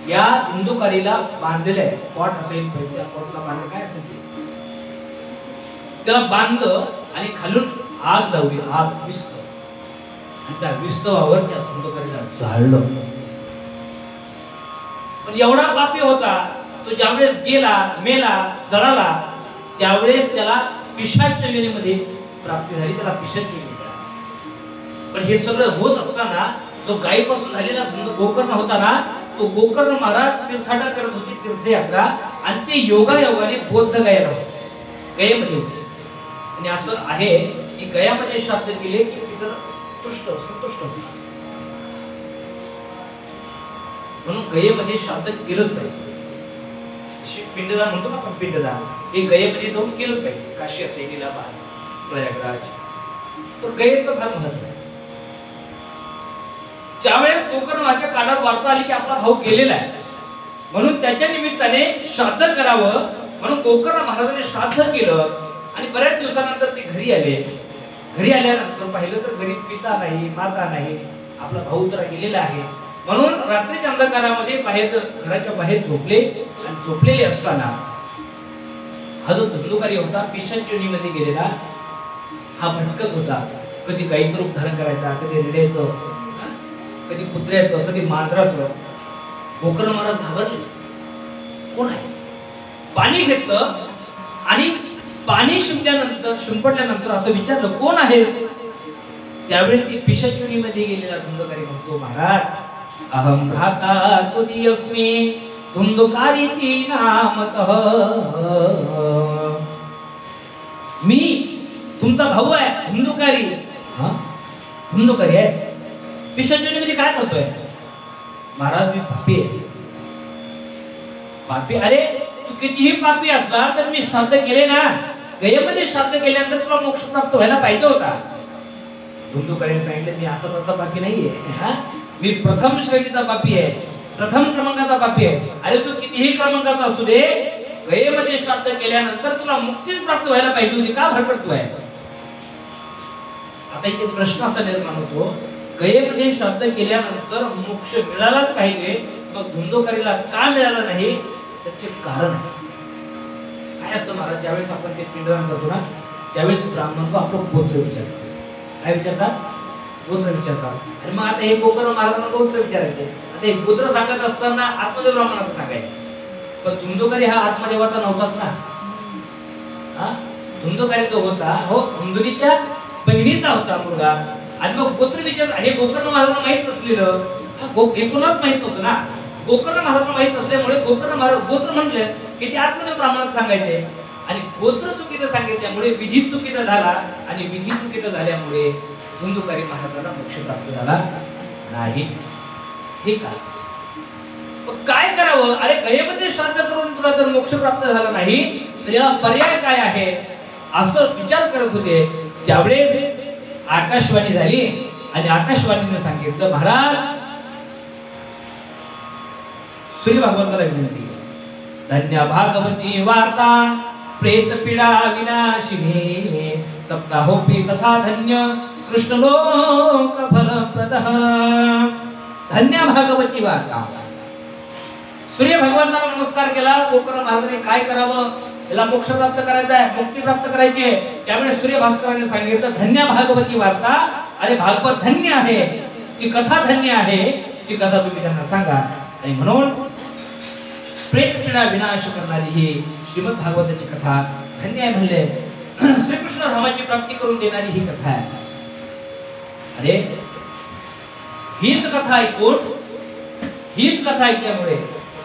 या धुंदुकारीला बांधलेलं आहे. पॉट असेल त्या पॉटला बांधलं काय असेल त्याला बांधलं आणि खालून आग लावली, आग विस्त आणि त्या विस्तवावर त्या धुंदुकारीला जाळलं. पण एवढा पापी होता तो ज्यावेळेस गेला मेला जळाला त्यावेळेस त्याला पिशाच योनीमध्ये प्राप्ती झाली, त्याला पिशाच योनी मिळाली. पण हे सगळं होत असताना जो गायीपासून झालेला गोकर्ण होता ना तो गोकर्ण महाराज तीर्थाटन करत होते, तीर्थयात्रा, आणि ते योगायोगाने बौद्ध गयाला होते, गयेमध्ये होते. आणि असं आहे की गयामध्ये श्राद्ध केले की तिथं संतुष्ट होते. म्हणून गयेमध्ये श्राद्ध केलंच पाहिजे. पिंडदान म्हणतो ना आपण, पिंडदान हे गयेमध्ये जाऊन केलंच पाहिजे. काशी असेल, इलाहाबाद, प्रयागराज, तर गयेचं फार महत्व आहे. त्यावेळेस गोकर्ण माझ्या कानावर वार्ता आली की आपला भाऊ गेलेला आहे, म्हणून त्याच्या निमित्ताने श्राद्ध करावं म्हणून गोकर्ण महाराजांनी श्राद्ध केलं. आणि बऱ्याच दिवसानंतर ते घरी आले. घरी आल्यानंतर पाहिलं तर घरी पिता नाही, माता नाही, आपला भाऊ तर गेलेला आहे. म्हणून रात्रीच्या अंधकारामध्ये बाहेर घराच्या बाहेर झोपले आणि झोपलेले असताना हा जो धुंदुकारी होता पिशाच योनीमध्ये गेलेला हा भटकत होता. कधी गाईचं रूप धारण करायचा, कधी रेड्याचं, कधी कुत्र्याचं, कधी मांजराचं. गोकर्ण महाराज घाबरले, कोण आहे? पाणी घेतलं आणि पाणी शिंपडल्यानंतर असं विचारलं कोण आहेस? त्यावेळेस ती पिशाच योनीमध्ये गेलेला धुंदुकारी म्हणतो, महाराज अहम भ्राता तुदीयस्मी धुंदुकारीति नामतः. मी तुमचा भाऊ आहे धुंदुकारी. हा धुंदुकारी आहे, पिशाच योनीमध्ये काय करतोय? महाराज मी पापी आहे. पापी? अरे तू कितीही पापी असला तर मी श्राद्ध केले ना, गयेमध्ये श्राद्ध केल्यानंतर तुला मोक्ष प्राप्त व्हायला पाहिजे होता. धुंदुकारीने सांगितलं मी असा तसा पापी नाहीये, मी प्रथम श्रेणीचा पापी आहे, प्रथम क्रमांकाचा पापी आहे. अरे तू कितीही क्रमांकाचा असू दे, गयेमध्ये श्राद्ध केल्यानंतर तुला मुक्तीच प्राप्त व्हायला पाहिजे होती, का भरकटतोय? आता इथे प्रश्न असा निर्माण होतो, गयेमध्ये श्राद्ध केल्यानंतर मोक्ष मिळालाच पाहिजे, मग धुंदुकारीला का मिळाला नाही? त्याचे कारण आहे. काय असतं महाराज, ज्यावेळेस आपण ते पिंडदान करतो ना त्यावेळेस ब्राह्मण आपलं गोत्र विचारतो. काय विचारतात? गोत्र विचारतात. आणि मग आता हे गोकर्ण महाराजांना गोत्र विचारायचे. आता हे गोत्र सांगत असताना आत्मदेव ब्राह्मणाचं सांगायचं, पण धुंदुकारी हा आत्मदेवाचा नव्हताच ना. धुंदुकारी जो होता हो धुंदुरीच्या बहिणीचा होता मुलगा. आणि मग गोत्र विचार हे गोकर्ण महाराजांना माहित नसलेलं, एकूणच माहित नव्हतं ना. गोकर्ण महाराजांना माहित नसल्यामुळे गोकर्ण महाराज गोत्र म्हटले की ते आत्मदेव ब्राह्मणाला सांगायचे. आणि गोत्र चुकीचं सांगितल्यामुळे विधी चुकीचा झाला आणि विधी चुकीचं झाल्यामुळे धुंदुकारी महाराजांना मोक्ष प्राप्त झाला नाही. हे काय करावं? अरे गयेमध्ये श्राद्ध करून तुला जर मोक्ष प्राप्त झाला नाही तर याला पर्याय काय आहे असं विचार करत होते. त्यावेळेस आकाशवाणी झाली आणि आकाशवाणीने सांगितलं, महाराज सूर्य भगवंताला विनंती, धन्य भागवती वार्ता प्रेत पीडा विनाशिनी सप्ताहोपी तथा धन्य कृष्ण लोक फलप्रद. धन्य भागवती वार्ता. सूर्य भगवंताला नमस्कार केला. गोकर्ण महाराजांनी काय करावं याला मोक्ष प्राप्त करायचा आहे, मुक्ती प्राप्त करायची आहे, त्यावेळेस सूर्यभास्कराने सांगितलं धन्य भागवती वार्ता, अरे भागवत धन्य आहे, ती कथा धन्य आहे, ती कथा तुम्ही त्यांना सांगा. आणि म्हणून प्रेत पीडा विनाश करणारी ही श्रीमद भागवताची कथा धन्य आहे म्हणले. श्रीकृष्ण धामाची प्राप्ती करून देणारी ही कथा आहे. अरे हीच कथा ऐकून, हीच कथा ऐकल्यामुळे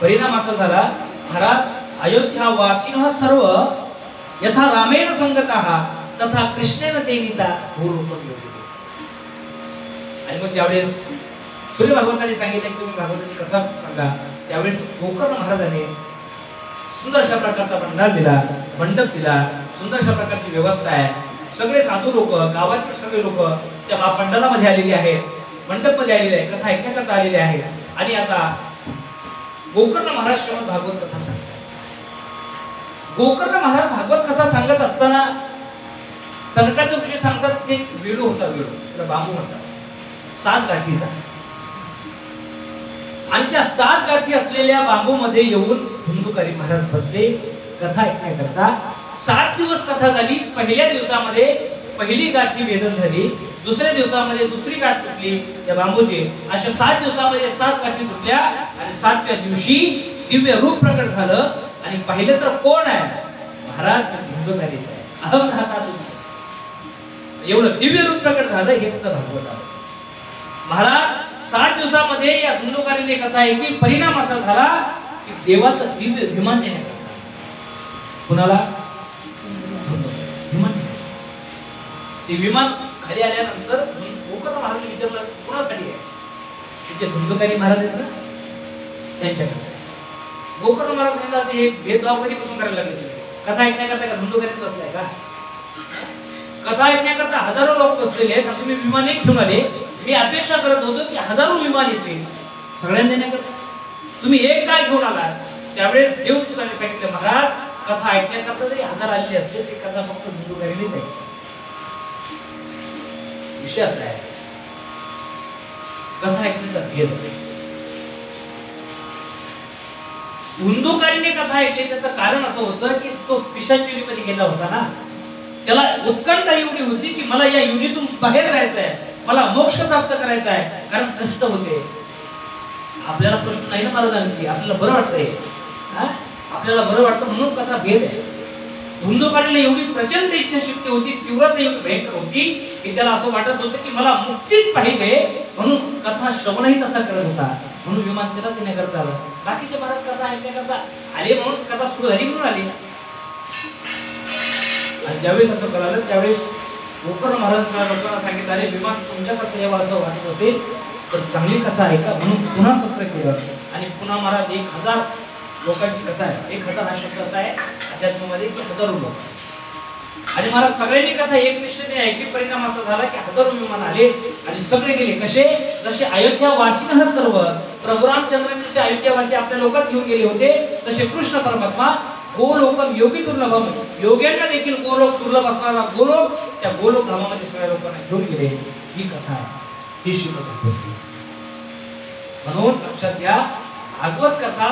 परिणाम असा झाला, महाराज अयोध्या वासिनः सर्व यथा रामेण संगतः तथा कृष्णेन ते नीता भूलोकं योगिते. आणि मग ज्यावेळेस सूर्य भागवताने सांगितलं की तुम्ही भागवताची कथा सांगा, त्यावेळेस गोकर्ण महाराजाने सुंदर अशा प्रकारचा भंडार दिला, मंडप दिला, सुंदर अशा प्रकारची व्यवस्था आहे. सगळे साधू लोक, गावातील सगळे लोक त्या मंडपामध्ये आलेले आहेत, मंडप मध्ये आलेले आहेत, कथा ऐकण्याकरता आलेले आहेत. आणि आता गोकर्ण महाराज श्रीमद भागवत कथा सांगतात. गोकर्ण महाराज भागवत कथा सांगत असताना सनकादिक ऋषी सांगतात ते वेळू होता, वेळू त्याला बांबू म्हणतात, 7 गाठीचा. आणि त्या 7 गाठी असलेल्या बांबू मध्ये येऊन धुंदुकारी महाराज बसले कथा ऐकण्याकरता. 7 दिवस कथा झाली. पहिल्या दिवसामध्ये पहिली गाठी वेदन झाली, दुसऱ्या दिवसामध्ये दुसरी गाठ तुटली त्या बांबूची. अशा 7 दिवसामध्ये 7 गाठी तुटल्या आणि 7व्या दिवशी दिव्य रूप प्रकट झालं. आणि पाहिलं तर कोण आहे? महाराज धुंदुकारी आहे. अहम राहता तुम्ही, एवढं दिव्य रूप प्रकट झालं. हे फक्त भागवत महाराज 7 दिवसामध्ये या धुंदुकारीने कथा ऐकली. परिणाम असा झाला की देवाचं दिव्य विमान देण्यात आलं. कुणाला? विमान. ते विमान खाली आल्यानंतर गोकर्ण महाराज विचारलं कुणासाठी आहे? जे धुंदुकारी महाराज आहेत ना त्यांच्याकडे. गोकर्ण महाराज सांगितलं असं हे भेदभाव कधीपासून करायला लागले तुम्ही? कथा ऐकण्याकरता का धुंदुकारीत बसलाय का? कथा ऐकण्याकरता हजारो लोक बसलेले आहेत, तुम्ही विमान एक घेऊन आले. मी अपेक्षा करत होतो की हजारो विमान येतील सगळ्यांना नेण्याकरता, तुम्ही एक काय घेऊन आला? त्यावेळेस देवदूताने सांगितलं महाराज कथा ऐकण्याकरता जरी 1000 आलेले असते ते कथा फक्त धुंदुकारीनेच आहे. विषय असा आहे, कथा ऐकण्याचा भेद. धुंदुकारीने कथा ऐकली त्याचं कारण असं होतं की तो पिशाच योनीमध्ये गेला होता ना, त्याला उत्कंठा एवढी होती की मला या योनीतून बाहेर जायचं आहे, मला मोक्ष प्राप्त करायचा आहे, कारण कष्ट होते. आपल्याला प्रश्न नाही ना महाराजांची, आपल्याला बरं वाटतंय, आपल्याला बरं वाटतं म्हणून कथा भेद आहे. धुंदुकारीला एवढी प्रचंड इच्छाशक्ती होती, तीव्रता एवढी भयंकर होती की त्याला असं वाटत होतं की मला मुक्तीच पाहिजे, म्हणून कथा श्रवणही तसा करत होता. म्हणून विमान त्याला देण्याकरता आलं. बाकीचे महाराज कथा ऐकण्याकरता आले म्हणून कथा सुरू झाली म्हणून आली. आणि ज्यावेळेस असं कळालं त्यावेळेस गोकर्ण महाराजांच्या लोकांना सांगितलं अरे विमान तुमच्याकडे यावं असं वाटत असेल तर चांगली कथा ऐका, म्हणून पुन्हा सत्र केलं. आणि पुन्हा महाराज 1000 लोकांची कथा आहे. 1000 हा शब्द असा आहे अध्यात्मामध्ये की हजारो लोक. आणि महाराज सगळ्यांनी कथा एकनिष्ठेने ऐकली. परिणाम असा झाला की हजारो विमान आले आणि सगळे गेले. कसे? जसे अयोध्या वासीन सर्व प्रभू रामचंद्रांनी जसे अयोध्यावासी आपल्या लोकात घेऊन गेले होते, तसे कृष्ण परमात्मा गोलोकम योगी दुर्लभम, योग्यांना देखील गोलोक दुर्लभ असणारा गोलोक, त्या गोलोक धामामध्ये सगळ्या लोकांना घेऊन गेले. ही कथा आहे, ही श्रीमद भागवत. म्हणून लक्षात घ्या, भागवत कथा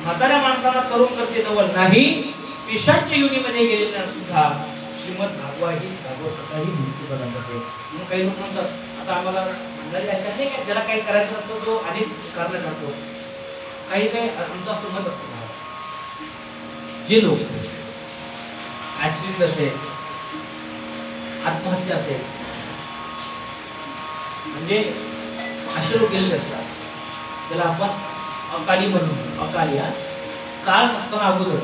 म्हाताऱ्या माणसाला तरुण करते नवल नाही, पिशाच्य योनीमध्ये गेलेल्या सुद्धा श्रीमद भागवत कथा ही मुक्ती प्रदान करते. म्हणून काही लोक म्हणतात आता आम्हाला मंडळी अशा नाही का ज्याला काही करायचं नसतं तो अनेक कारण करतो. काही आमचं असं मत असतं, जे लोक ऍक्सिडेंट असेल, आत्महत्या असेल, म्हणजे असे लोक गेलेले असतात त्याला आपण अकाली म्हणून, अकाली काळ नसताना अगोदर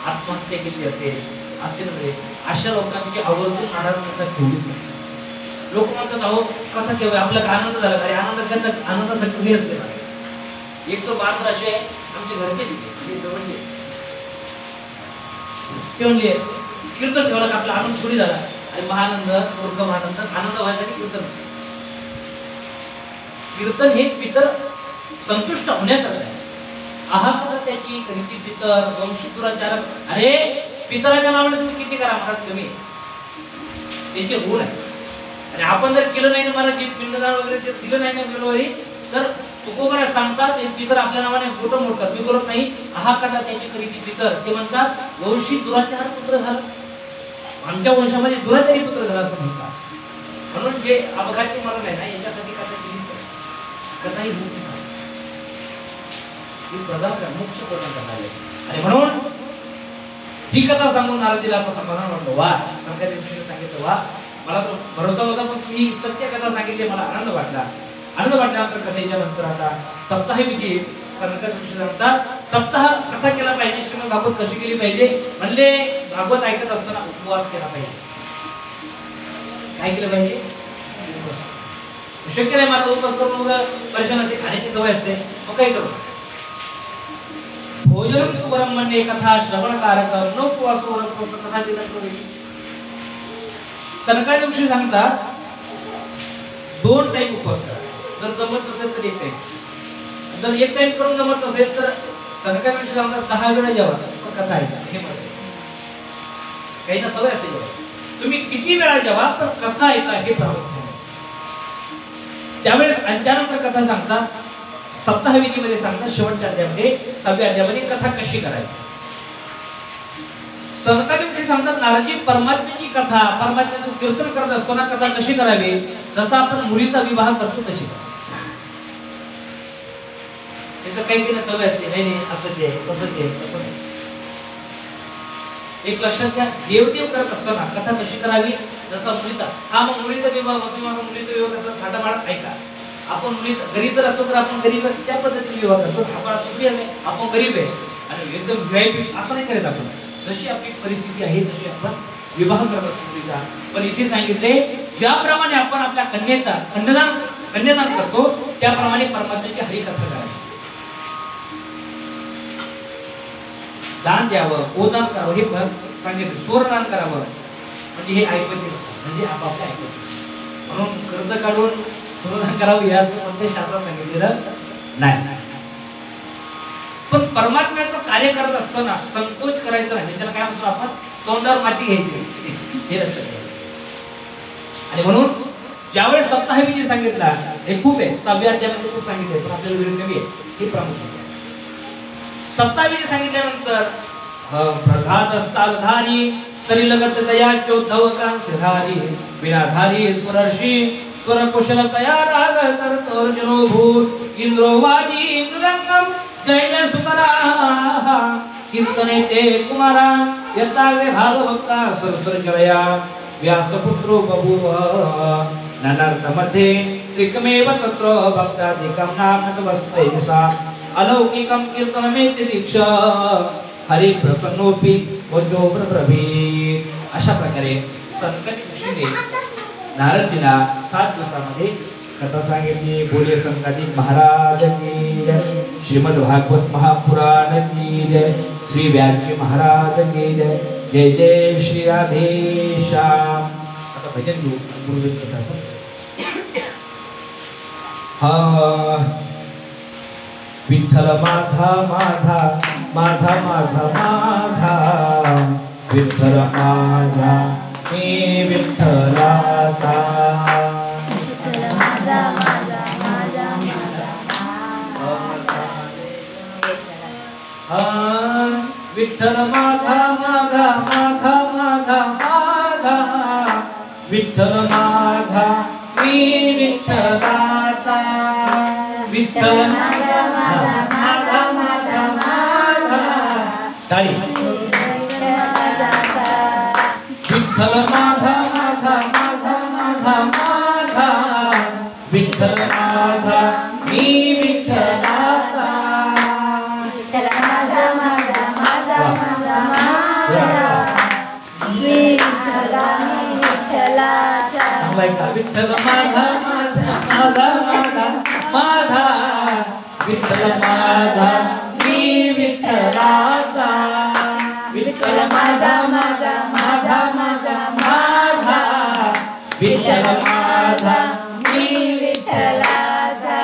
आत्महत्या केली असेल ऍक्सिडेंट, अशा लोकांची आवर्जून महाराजांना ठेवलीच नाही. लोक म्हणतात अहो कथा केव्हा आपल्याला आनंद झाला, अरे आनंदासाठी नाही असते. एक तर बात अशी आहे आमच्या घरचे जवळचे ते म्हणले कीर्तन ठेवला का आपला आनंद थोडी झाला. आणि महानंद मूर्ख महानंद आनंद व्हायसाठी कीर्तन, कीर्तन हे पितर संतुष्ट होण्याकरता आहे. अहंकार त्याची करीती पितर वंशी दुराचार. अरे पितराच्या नावाने तुम्ही किती करा महाराज, कमी त्याचे गुण आहे. आणि आपण जर केलं नाही ना महाराज पिंडदान वगैरे दिलं नाही ना वेळोवेळी तर तुकोबरा सांगतात एक पितर आपल्या नावाने फोटो मोडतात, मी बोलत नाही, हा कथा त्याची खरेदी पितर. ते म्हणतात वंशी दुराचार पुत्र झालं, आमच्या वंशामध्ये दुराचारी पुत्र झाला असं म्हणतात. म्हणून जे अपघाती मरण आहे ना याच्यासाठी कथा केली, कथा ही मुक्ती मुख्य प्रधान कथा आहे. आणि म्हणून ही कथा सांगून नारदीला आता समाधान वाटलं. वा, संख्याच्या दिवशी सांगितलं, वा मला तो भरोसा होता, पण तुम्ही सत्य कथा सांगितली, मला आनंद वाटला. आनंद वाटल्यानंतर कथेच्या नंतर आता सप्ताह विधी संख्याच्या दिवशी सांगतात. सप्ताह कसा केला पाहिजे, श्रीमद भागवत कशी केली पाहिजे, म्हणले भागवत ऐकत असताना उपवास केला पाहिजे. काय केलं पाहिजे? शक्य नाही मला उपवास करून मग परेशान असते, खाण्याची सवय असते, मग काय करू? भोजन वरम म्हणणे कथा श्रवण कारकम न उपवास वरम कथा केलं. संख्याच्या दिवशी सांगतात 2 टाइम उपवास करा. जर जमत नसेल तर 1 टाइम, जर 1 टाइम करून जमत नसेल तर संख्याच्या दिवशी सांगतात 10 वेळा जेवा, कथा ऐका. हे काही ना सवय असेल, तुम्ही किती वेळा जेवा पण कथा ऐका हे प्रमुख. त्यावेळेस त्यानंतर कथा सांगतात सप्ताह विधीमध्ये सांगतात शेवटच्या अध्यायामध्ये 6व्या अध्यायामध्ये कथा कशी करायची. संख्याच्या सांगतात नारदजी परमात्म्याची कथा, परमात्म्याचं कीर्तन करत असताना कथा कशी करावी, जसा आपण मुलीचा विवाह करतो तशी. त्याचं काही काही सवय असते, नाही असंच आहे तसंच आहे तसं नाही. एक लक्षात घ्या, देवदेव करत असताना कथा कशी करावी, जसा मुलीचा. हा मग मुलीचा विवाह होतो, मग मुलीचा विवाह कसा थाटामाट ऐका. आपण मुली गरीब जर असतो तर आपण गरीब त्या पद्धतीने विवाह करतो. आपण सुखी आहे, आपण गरीब आहे आणि एकदम व्हीआयपी असं नाही करत. आपण जशी आपली परिस्थिती आहे तशी आपण विवाह करत असतो मुलीचा. पण इथे सांगितले ज्याप्रमाणे आपण आपल्या कन्येचा कन्यादान करतो त्याप्रमाणे परमात्म्याची हरिकथा करायची. दान द्यावं, गोदान करावं, हे सांगितलं. स्वरदान करावं, म्हणजे हे ऐकते, म्हणजे आपापल्या ऐकते. म्हणून कर्ज काढून स्वरदान करावं हे असं कोणत्या शास्त्रात सांगितलेलं नाही. पण परमात्म्याचं कार्य करत असताना संकोच करायचा नाही. त्याला काय म्हणतो आपण, तोंडावर माती घ्यायची, हे लक्षात घ्या. आणि म्हणून ज्यावेळेस सप्ताह विधी सांगितला हे खूप आहे, 6व्या अध्यायामध्ये खूप सांगितले, पण आपल्याला वेळ कमी आहे, हे प्रमुख आहे. सप्ताह विधी सांगितल्यानंतर प्रधात स्थालधारी तरी लगत तया चोद्धव कांसधारी विनाधारी स्वरर्षी स्वर कुशल तया राग करतो जनो भूत इंद्रोवादी मृदंगम जय जय सुतरा कीर्तने ते कुमारा यतावे भाव भक्ता सरस्वर जया व्यासपुत्रो बभूव ननर्थ मध्ये त्रिकमेव तत्र भक्ताधिकं नाम वस्तुतेजसा अलौकिकं कीर्तनमेति दीक्षा हरि प्रसन्नोपि वजो प्रब्रवी. अशा प्रकारे संकटी ऋषीने नारदजीला 7 दिवसामध्ये कथा सांगितली. बोले संकादिक महाराज की जय, श्रीमद भागवत महापुराण की जय, श्री व्यासजी महाराज की जय. जय जय श्री राधेश्याम. आता भजन घेऊ, गुरुदेव कथा. विठ्ठल माझा माझा माझा माझा माझा विठ्ठल माझा मी विठ्ठलाचा. विठ्ठल माझा माझा माझा विठ्ठल माझा माझा माझा माझा माझा विठ्ठल माझा मी विठ्ठलाचा. विठ्ठल माझा माझा माझा माझा माझा टाळी. विठ्ठल माझा माझा माझा माझा माझा विठ्ठल माझा मी विठ्ठलाचा. विठ्ठल माझा माझा माझा माझा माझा मी विठ्ठलाचा. विठ्ठल माझा माझा माझा माझा माझा विठ्ठल माझा मी विठ्ठलाचा. विठ्ठल माझा माझा माझा माझा माझा विठ्ठल माझा मी विठ्ठलाचा.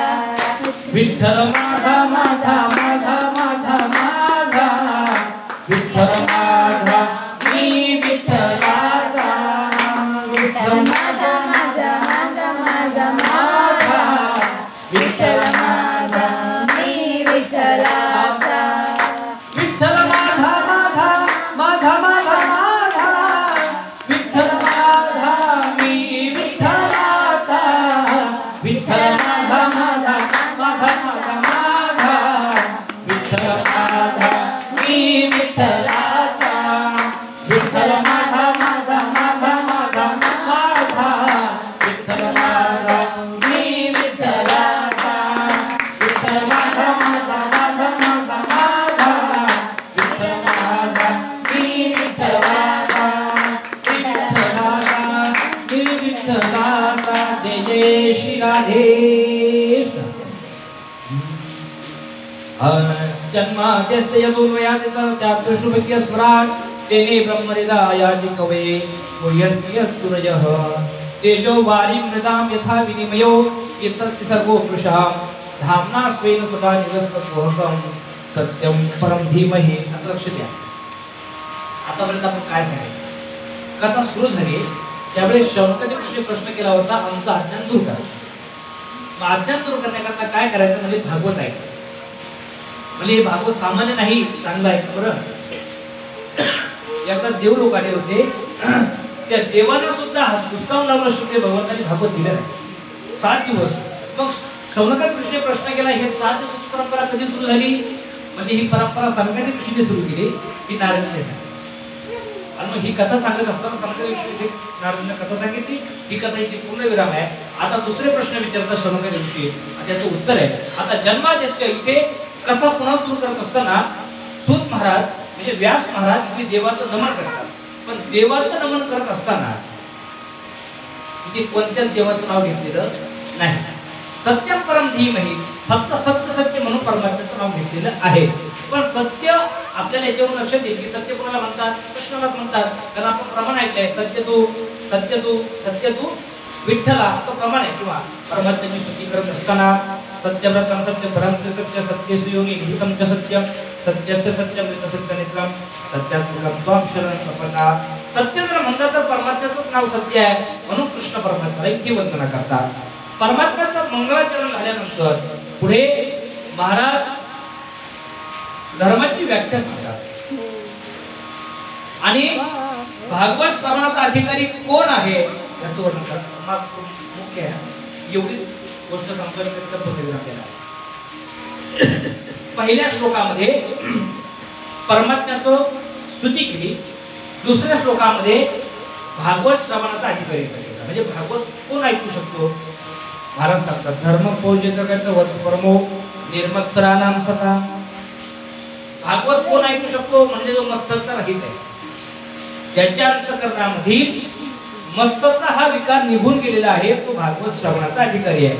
विठ्ठल माझा माझा माझा माझा माझा विठ्ठल माझा मी विठ्ठलाचा. विठ्ठल माझा माझा माझा माझा माझा विठ्ठल माझा माता जय जय श्री राधे जन्माद्यस्य यदुर्वयादितरत्यात् शुभस्य स्मराट् तेने ब्रह्महृदायादि कवये मुह्यन्ति यत्सूरजः तेजो वारिं मृदां यथा विनिमयो यत्र सर्वो पुरुषः धाम्ना स्वेन सदा निरस्तत्वहं सत्यं परम धीमहि. आता लक्ष द्या. आतापर्यंत आपण काय सांगितलं? कथा सुरू झाली त्यावेळेस शौनकादी ऋषीने प्रश्न केला होता आमचं अज्ञान दूर करा. मग अज्ञान दूर करण्याकरता काय करायचं? म्हणजे भागवत ऐकायचं. म्हणजे हे भागवत सामान्य नाही, चांगलं आहे बरं. एकदा देव लोक आले होते, त्या देवांना सुद्धा हुसकावून लावलं शुद्ध भगवंतांनी भागवत दिलं नाही 7 दिवस. मग शौनकादी ऋषीने प्रश्न केला हे 7 दिवसाची परंपरा कधी सुरू झाली? म्हणजे ही परंपरा शौनकादी ऋषीने सुरू केली ही नारदने सांगितली. आणि मग ही कथा सांगत असताना शौनकादी ऋषीने नारदने कथा सांगितली. ही कथा इथे पूर्ण विराम आहे. आता दुसरे प्रश्न विचारतात शौनकादी ऋषी आणि त्याचं उत्तर आहे. आता जन्माद्यस्य इथे कथा पुन्हा सुरू करत असताना सूत महाराज म्हणजे व्यास महाराज इथे देवाचं नमन करतात. पण देवाचं नमन करत असताना इथे कोणत्याच देवाचं नाव घेतलेलं नाही. सत्यम परम धीमहि, फक्त सत्य सत्य म्हणून परमात्म्याचं नाव घेतलेलं आहे. पण सत्य आपल्याला याच्यावरून लक्षात येईल की सत्य कोणाला म्हणतात? कृष्णाला म्हणतात. कारण आपण प्रमाण ऐकलंय सत्य तू सत्य तू सत्य तू विठ्ठला असं प्रमाण आहे. किंवा परमात्म्याची स्तुती करत असताना सत्यव्रतम सत्य परम सत्य सत्येषु योगी निहितं च सत्य सत्यस्य सत्यम सत्यनित्रम सत्यात्मकं त्वां शरणं प्रपन्ना. सत्य जर म्हणलं तर परमात्म्याचं नाव सत्य आहे म्हणून कृष्ण परमात्म्याला इथे वंदना करतात. परमात्म्याचं मंगलाचरण झाल्यानंतर पुढे महाराज धर्माची व्याख्या सांगतात आणि भागवत श्रवणाचा अधिकारी कोण आहे याचं वर्णन करतात. मुख्य आहे एवढी गोष्ट सांगतो आपल्याला. पहिल्या श्लोकामध्ये परमात्म्याचं स्तुती केली. दुसऱ्या श्लोकामध्ये भागवत श्रवणाचा अधिकारी सांगितला. म्हणजे भागवत कोण ऐकू शकतो? महाराज सांगतात धर्म पूज्य जगत परमो निर्मत्सरानाम सता. भागवत कोण ऐकू शकतो? म्हणजे जो मत्सरता रहित आहे, ज्याच्या अंतःकरणामधील मत्सरता हा विकार निघून गेलेला आहे, तो भागवत श्रवणाचा अधिकारी आहे.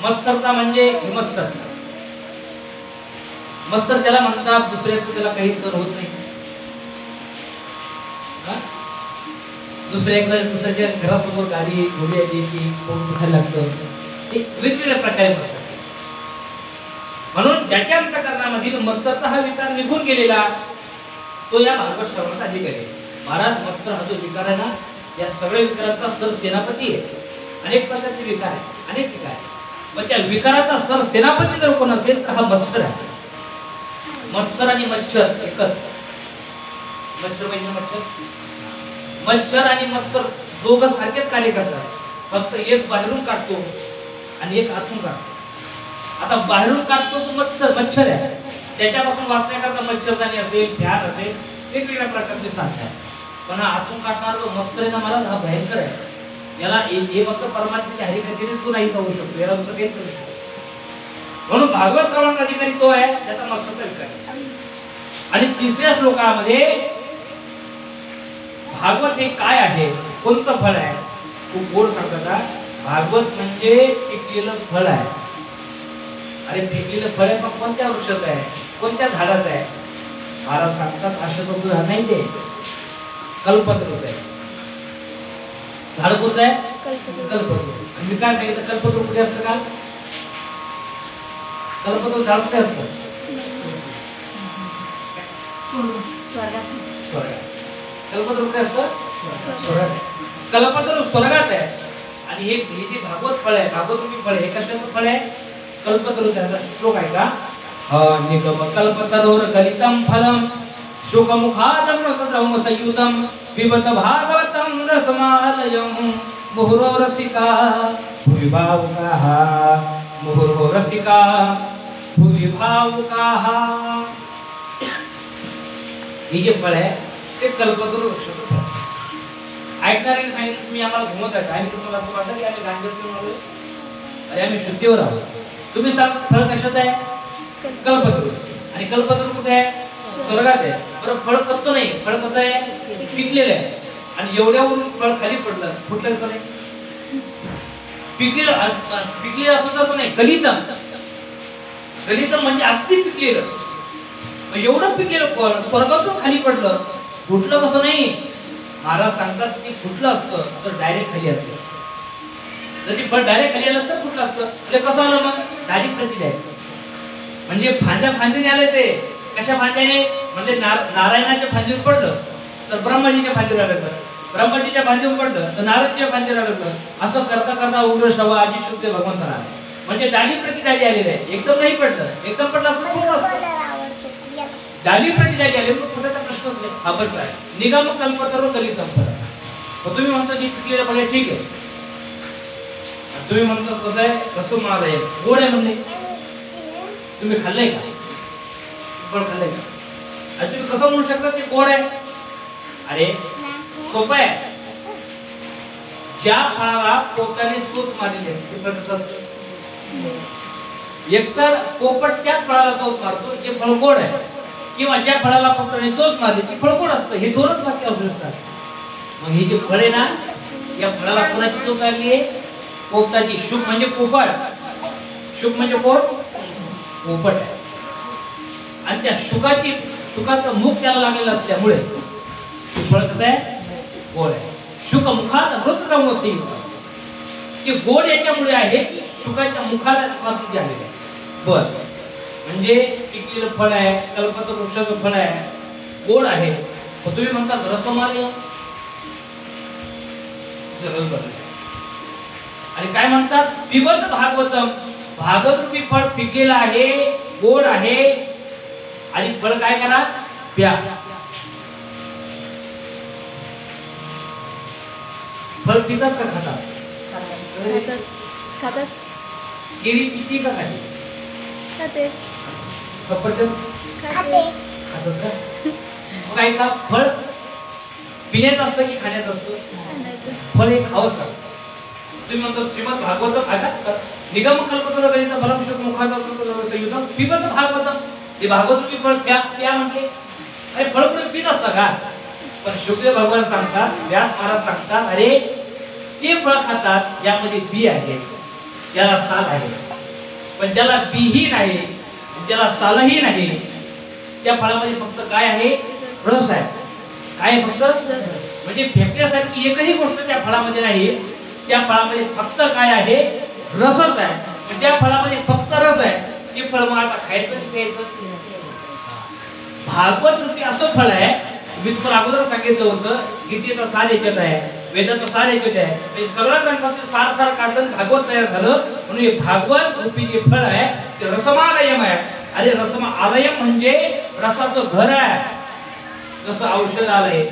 मत्सरता म्हणजे हिमत्सरता. मत्सर त्याला म्हणतात दुसऱ्याचं त्याला काही सर होत नाही. दुसऱ्याच्या घरासमोर गाडी घोडी आली की पोट दुखायला लागतं. वेगवेगळ्या प्रकारे मत्सर. म्हणून ज्याच्या अंतःकरणामधील मत्सरता हा विकार निघून गेलेला तो या भागवत श्रवणाचा अधिकारी आहे. महाराज मत्सर हा जो विकार आहे ना, या सगळ्या विकारांचा सर सेनापती आहे. अनेक प्रकारचे विकार आहे, अनेक विकार आहे. पण त्या विकाराचा सर सेनापती जर कोण असेल तर हा मत्सर आहे. मत्सर आणि मच्छर एकच. मच्छर म्हणजे मच्छर आणि मत्सर दोघं सारखेच कार्य करतात. फक्त एक बाहेरून काढतो आणि एक आतून काढतो. आता बाहेरून काढतो तो मच्छर आहे, त्याच्यापासून वाचण्याकरता मच्छरदाणी असेल, फॅन असेल, वेगवेगळ्या प्रकारचे साधन आहे. पण हा आतून काढणारा जो मत्सर आहे ना महाराज हा भयंकर आहे. याला हे फक्त परमात्म्याच्या हरिकथेनेच तो नाही जाऊ शकतो, याला दुसरं काहीच करू शकतो. म्हणून भागवत श्रवण अधिकारी तो आहे त्याचा मत्सरचा विकार. आणि तिसऱ्या श्लोकामध्ये भागवत हे काय आहे, कोणतं फळ आहे, खूप गोड सांगतात. भागवत म्हणजे पिकलेलं फळ आहे. अरे पिकलेलं फळ आहे पण कोणत्या वृक्षात आहे, कोणत्या झाडात आहे? महाराज सांगतात असं तसं नाही, ते कल्पतरूप आहे. झाड कोणतं आहे? कल्पतरू. आणि मी काय सांगितलं कल्पतरू कुठे असतं का? कल्पतरू झाड कुठे असतं? स्वर्गात. कल्पतरू कुठे असतं? स्वर्गात. कल्पतरू स्वर्गात आहे. आणि हे जे भागवत फळ आहे, भागवत फळ आहे, हे कशाचं फळ आहे? कल्पतरू. त्याचा श्लोक आहे का? निगम कल्पतरोर गलितम फलम शुकमुखादम रसद्रम संयुतम पिबत भागवतम रसमालयम मुहुरो रसिका भुवि भावुकाः मुहुरो रसिका भुवि भावुकाः. हे जे फळ आहे ते कल्पतरू वृक्षाचं फळ. ऐकणाऱ्यांनी सांगितलं तुम्ही आम्हाला घुमत आहे, आणि तुम्हाला असं वाटतं की आम्ही गांजर पिऊन आलोय? अरे आम्ही शुद्धीवर आहोत. तुम्ही सांगा फळ कशात आहे? कल्पतरू. आणि कल्पतरू कुठे आहे? स्वर्गात आहे. बरं फळ कच्चं नाही, फळ कसं आहे? पिकलेलं आहे. आणि एवढ्यावरून फळ खाली पडलं, फुटलं कसं नाही? पिकलेलं असं तसं नाही, कलितम. कलितम म्हणजे अगदी पिकलेलं. एवढं पिकलेलं फळ स्वर्गातून खाली पडलं. फुटलं कसं नाही, महाराज सांगतात की फुटलं असतं तर डायरेक्ट खाली असतं. जर ते फळ डायरेक्ट खाली आलं तर फुटलं असतं. म्हणजे कसं आलं मग, डायरेक्ट प्रति आहे. म्हणजे फांदीने आले ते. कशा फांद्याने, म्हणजे नारायणाच्या फांदीवर पडलं तर ब्रह्माजीच्या फांदीवर आलं, ब्रह्माजीच्या फांदीवर पडलं तर नारदच्या फांदीवर आलं. असं करता करता उग्र श्रवा आजी शुद्ध भगवंताला आले. म्हणजे डाली प्रति डाली आलेले आहे. एकदम नाही पडलं, एकदम पडलं असतं फुटलं असतं. डाली प्रति डाली आले मग फुटायचा प्रश्नच नाही. हा बरं काय निगम कल्पतरो कलितम फळ. तुम्ही म्हणता की पिकलेलं फळ ठीक आहे, तुम्ही म्हणता कसं आहे, कसं महाराज आहे, गोड आहे म्हणले. तुम्ही खाल्लंय का फळ, खाल्लंय का? तुम्ही कसं म्हणू शकता ते गोड आहे? अरे सोपं आहे. ज्या फळाला पोपटाने चोच मारली आहे ते कसं असतं, एकतर पोपट त्या फळाला चोच मारतो ते फळ गोड आहे, किंवा ज्या फळाला पोपटाने चोच मारली ती फळ गोड असतं. हे दोनच वाक्य असू शकतात. मग ही जी फळ आहे ना, या फळाला कोणाची चोच लागली आहे? पोपटाची. शुक म्हणजे पोपट, शुक म्हणजे पोपट आहे. आणि त्या शुकाचं मुख त्याला लागलेलं असल्यामुळे ते फळ कसं आहे, गोड आहे. शुक मुखात मृतरंग असते. ते गोड याच्यामुळे आहे की शुकाच्या मुखाला आलेलं आहे. बर, म्हणजे पिकलेलं फळ आहे, कल्पतरू वृक्षाचं फळ आहे, गोड आहे. तुम्ही म्हणतात रसमालय, आणि काय म्हणतात पिबत भागवतम. भागवत रूपी फळ पिकलेलं आहे, गोड आहे, आणि फळ काय करा, प्या. फळ पितात का खातात? खातात. केळी पिती का खाते? खाते. सफरचंद खाते. खातच का? मग काय का फळ पिण्यात असतं की खाण्यात असतं? फळ हे खावंच लागतं. तुम्ही म्हणतो श्रीमद भागवत खातात, निगम कल्पतरो कलितम फलम शुक मुखात संयुतम पिबत भागवतम. ते भागवत फळ प्या म्हटले. अरे फळ कुठे पित असतं का? पण शुकदेव भगवान सांगतात, व्यास महाराज सांगतात, अरे ते फळ खातात यामध्ये बी आहे, ज्याला साल आहे. पण ज्याला बीही नाही, ज्याला सालही नाही, त्या फळामध्ये फक्त काय आहे, रस आहे. काय फक्त, म्हणजे फेकण्यासारखी एकही गोष्ट त्या फळामध्ये नाही. त्या फळामध्ये फक्त काय आहे, रसच आहे. ज्या फळामध्ये फक्त रस आहे ते फळ मग आता खायचं की प्यायचं? भागवत रूपी असं फळ आहे. मी तुम्हाला अगोदर सांगितलं होतं, गीतेचा सार याच्यात आहे, वेदाचा सार याच्यात आहे. सगळ्या ग्रंथातील सार काढलं भागवत तयार झालं. म्हणून हे भागवत रूपी जे फळ आहे ते रसमालयम आहे. अरे रसमालयम म्हणजे रसाचं घर आहे. जसं औषधालय,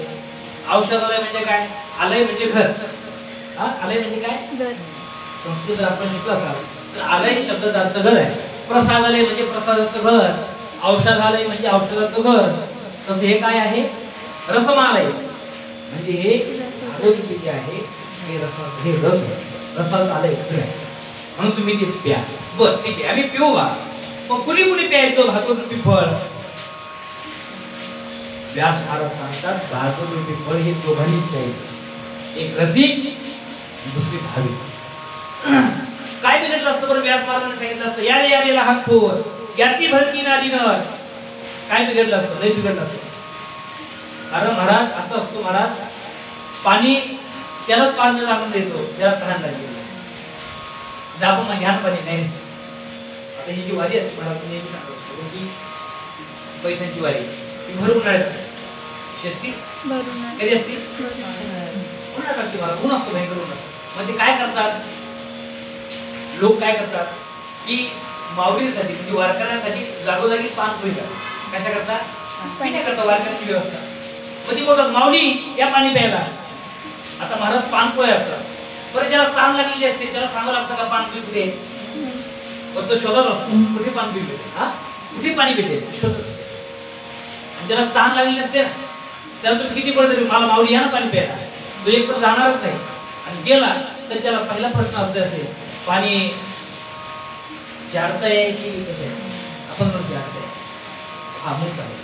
औषधालय म्हणजे काय, आलय म्हणजे घर. आलय म्हणजे काय, संस्कृत आपण शिकला असाल तर आलय शब्दाचा अर्थ घर आहे. प्रसादालय म्हणजे प्रसादाचं घर, औषधालय म्हणजे औषधाचं घर. तसं हे काय आहे, रसमालय म्हणजे हे भागवत जे आहे हे रसाचं आलय घर आहे. म्हणून तुम्ही ते प्या. बर ठीक आहे, आम्ही पिऊ बा. मग कुणी प्यायचं भागवत रूपी फळ? व्यास महाराज सांगतात भागवत रूपी फळ हे दोघांनी प्यायचं. एक रसिक, दुसरी भाविक. काय बिघडलं असतं बरं? व्यास महाराजांनी सांगितलं असतं, यारे लहान थोर याती भलती नारी नर. काय बिघडलं असतं? लय बिघडलं असतं. कारण महाराज असं असतो, महाराज पाणी त्यालाच पाणी लागून देतो त्याला तहान लागली. आपण मग घ्या पाणी नाही. आता ही जी वारी असते महाराज, तुम्ही पैठणची वारी ती भर उन्हाळ्यात असते. शेस्ती कधी असते? उन्हाळ्यात असते महाराज, ऊन असतो भयंकर ऊन. मग ते काय करतात लोक, काय करतात की माऊलीसाठी म्हणजे वारकऱ्यांसाठी जागोजागी पान पोळी करतात. कशा करतात? पिण्या करतात वारकऱ्यांची व्यवस्था. मग ती बोलतात माऊली या पाणी प्यायला. आता महाराज पान पोळ्या असतात. बरं ज्याला ताण लागलेली असते त्याला सांगावं लागतं का पान पिऊ कुठे? तो शोधत असतो कुठे पान पिऊ भेटेल, कुठे पाणी भेटेल शोधत. ज्याला ताण लागलेली असते ना त्याला तुम्ही किती पडत मला माऊली या ना पाणी प्यायला, तो एक तर जाणारच नाही. आणि गेला तर त्याला पहिला प्रश्न असतो असेल, पाणी जारचं आहे की कसं आहे? आपण म्हणतो जारचं आहे. हा मोठा आहे.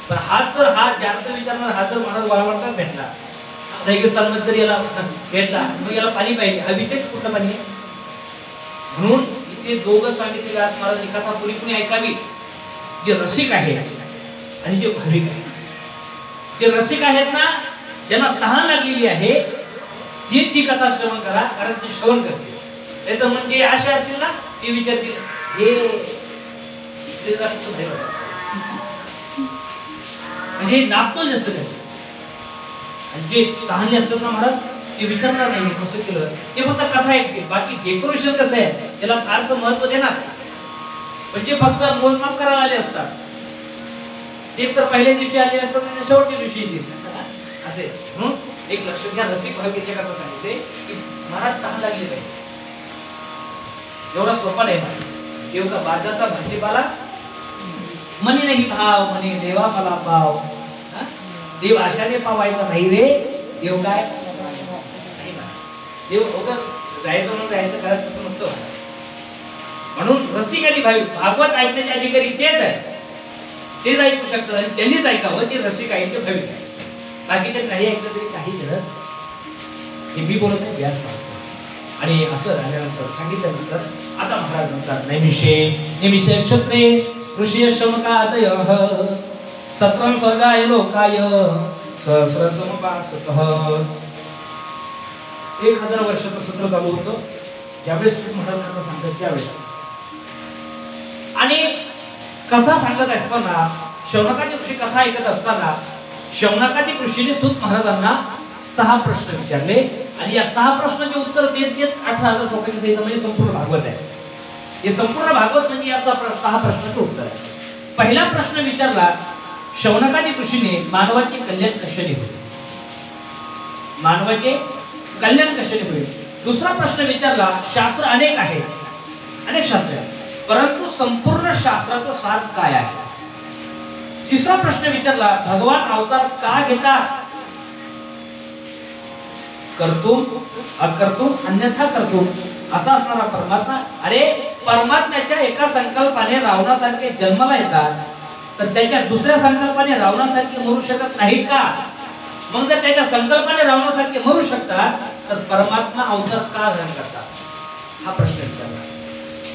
पण हात जर हा जारचं विचारणार, हात जर महाराज वाळवंटात भेटला, रेगिस्तानमध्ये जर याला घेतला मग याला पाणी पाहिजे, हा विचार कुठलं पाणी आहे? म्हणून इथे दोघं सांगितले व्यास महाराज कथा पूर्णपणे ऐकावी. जे रसिक आहे आणि जे भाविक आहे. जे रसिक आहेत ना, ज्यांना तहान लागलेली आहे, तीच ही कथा श्रवण करा, कारण ते श्रवण करते. नाही तर म्हणजे असे असतील ना, ते विचारतील हे जास्त भारी वाटतं. म्हणजे नापतो जास्त काय. आणि जे तहानले असतात ना महाराज, ते विचारणार नाही कसं केलं, ते फक्त कथा ऐकते. बाकी डेकोरेशन कसं आहे त्याला फारसं महत्व देणार. म्हणजे फक्त मोजमाप करायला आले असतात. ते तर पहिल्या दिवशी आले असतात आणि शेवटच्या दिवशी येतील असे. म्हणून एक लक्ष घ्या, रसिक भाविकेच्या कथा सांगितले की महाराज तहान लागली पाहिजे. एवढा सोपा नाही महाराज. देव का बाजाचा भाजीपाला मनी नाही भाव, म्हणे देवा मला पाव. देव आशाने पावायचा नाही रे, देव काय नाही ना. देव जायचं म्हणून जायचं, करत तसं नसतं. म्हणून रसिक आणि भाविक भागवत ऐकण्याचे अधिकारी तेच आहे. तेच ऐकू शकतात आणि त्यांनीच ऐकावं जे रसिक आहे ते भाविक आहे. बाकी ते काही ऐकलं तरी काही गरज. हे मी बोलत नाही, व्यास महाराज. आणि असं झाल्यानंतर सांगितल्यानंतर आता महाराज म्हणतात नैमिषे क्षत्रे ऋषी शौनकादयः सत्रं स्वर्गाय लोकाय सहस्र समुपासतः. 1000 वर्षाचं सत्र चालू होतं ज्यावेळेस महाराज कथा सांगतात त्यावेळेस. आणि कथा सांगत असताना शौनकाची ऋषी कथा ऐकत असताना शौनकाची ऋषीने सूत महाराजांना 6 प्रश्न विचारले. आणि या 6 प्रश्नाचे उत्तर देत देत 18,000 श्लोकांची संहिता म्हणजे संपूर्ण भागवत आहे. हे संपूर्ण भागवत म्हणजे या 6 प्रश्नाचे उत्तर आहे. पहिला प्रश्न विचारला शौनकादी ऋषीने, मानवाचे कल्याण कशाने होईल, मानवाचे कल्याण कशाने होईल. दुसरा प्रश्न विचारला, शास्त्र अनेक आहेत, अनेक शास्त्र आहेत, परंतु संपूर्ण शास्त्राचं सार काय आहे. तिसरा प्रश्न विचारला, भगवान अवतार का घेतात, कर्तुम अकर्तुम अन्यथा कर्तुम असा असणारा परमात्मा. अरे परमात्म्याच्या एका संकल्पाने रावणासारखे जन्माला येतात, तर त्याच्या दुसऱ्या संकल्पाने रावणासारखे मरू शकत नाहीत का. मग जर त्याच्या संकल्पाने रावणासारखे मरू शकतात तर परमात्मा अवतार का धारण करतात, हा प्रश्न विचारला.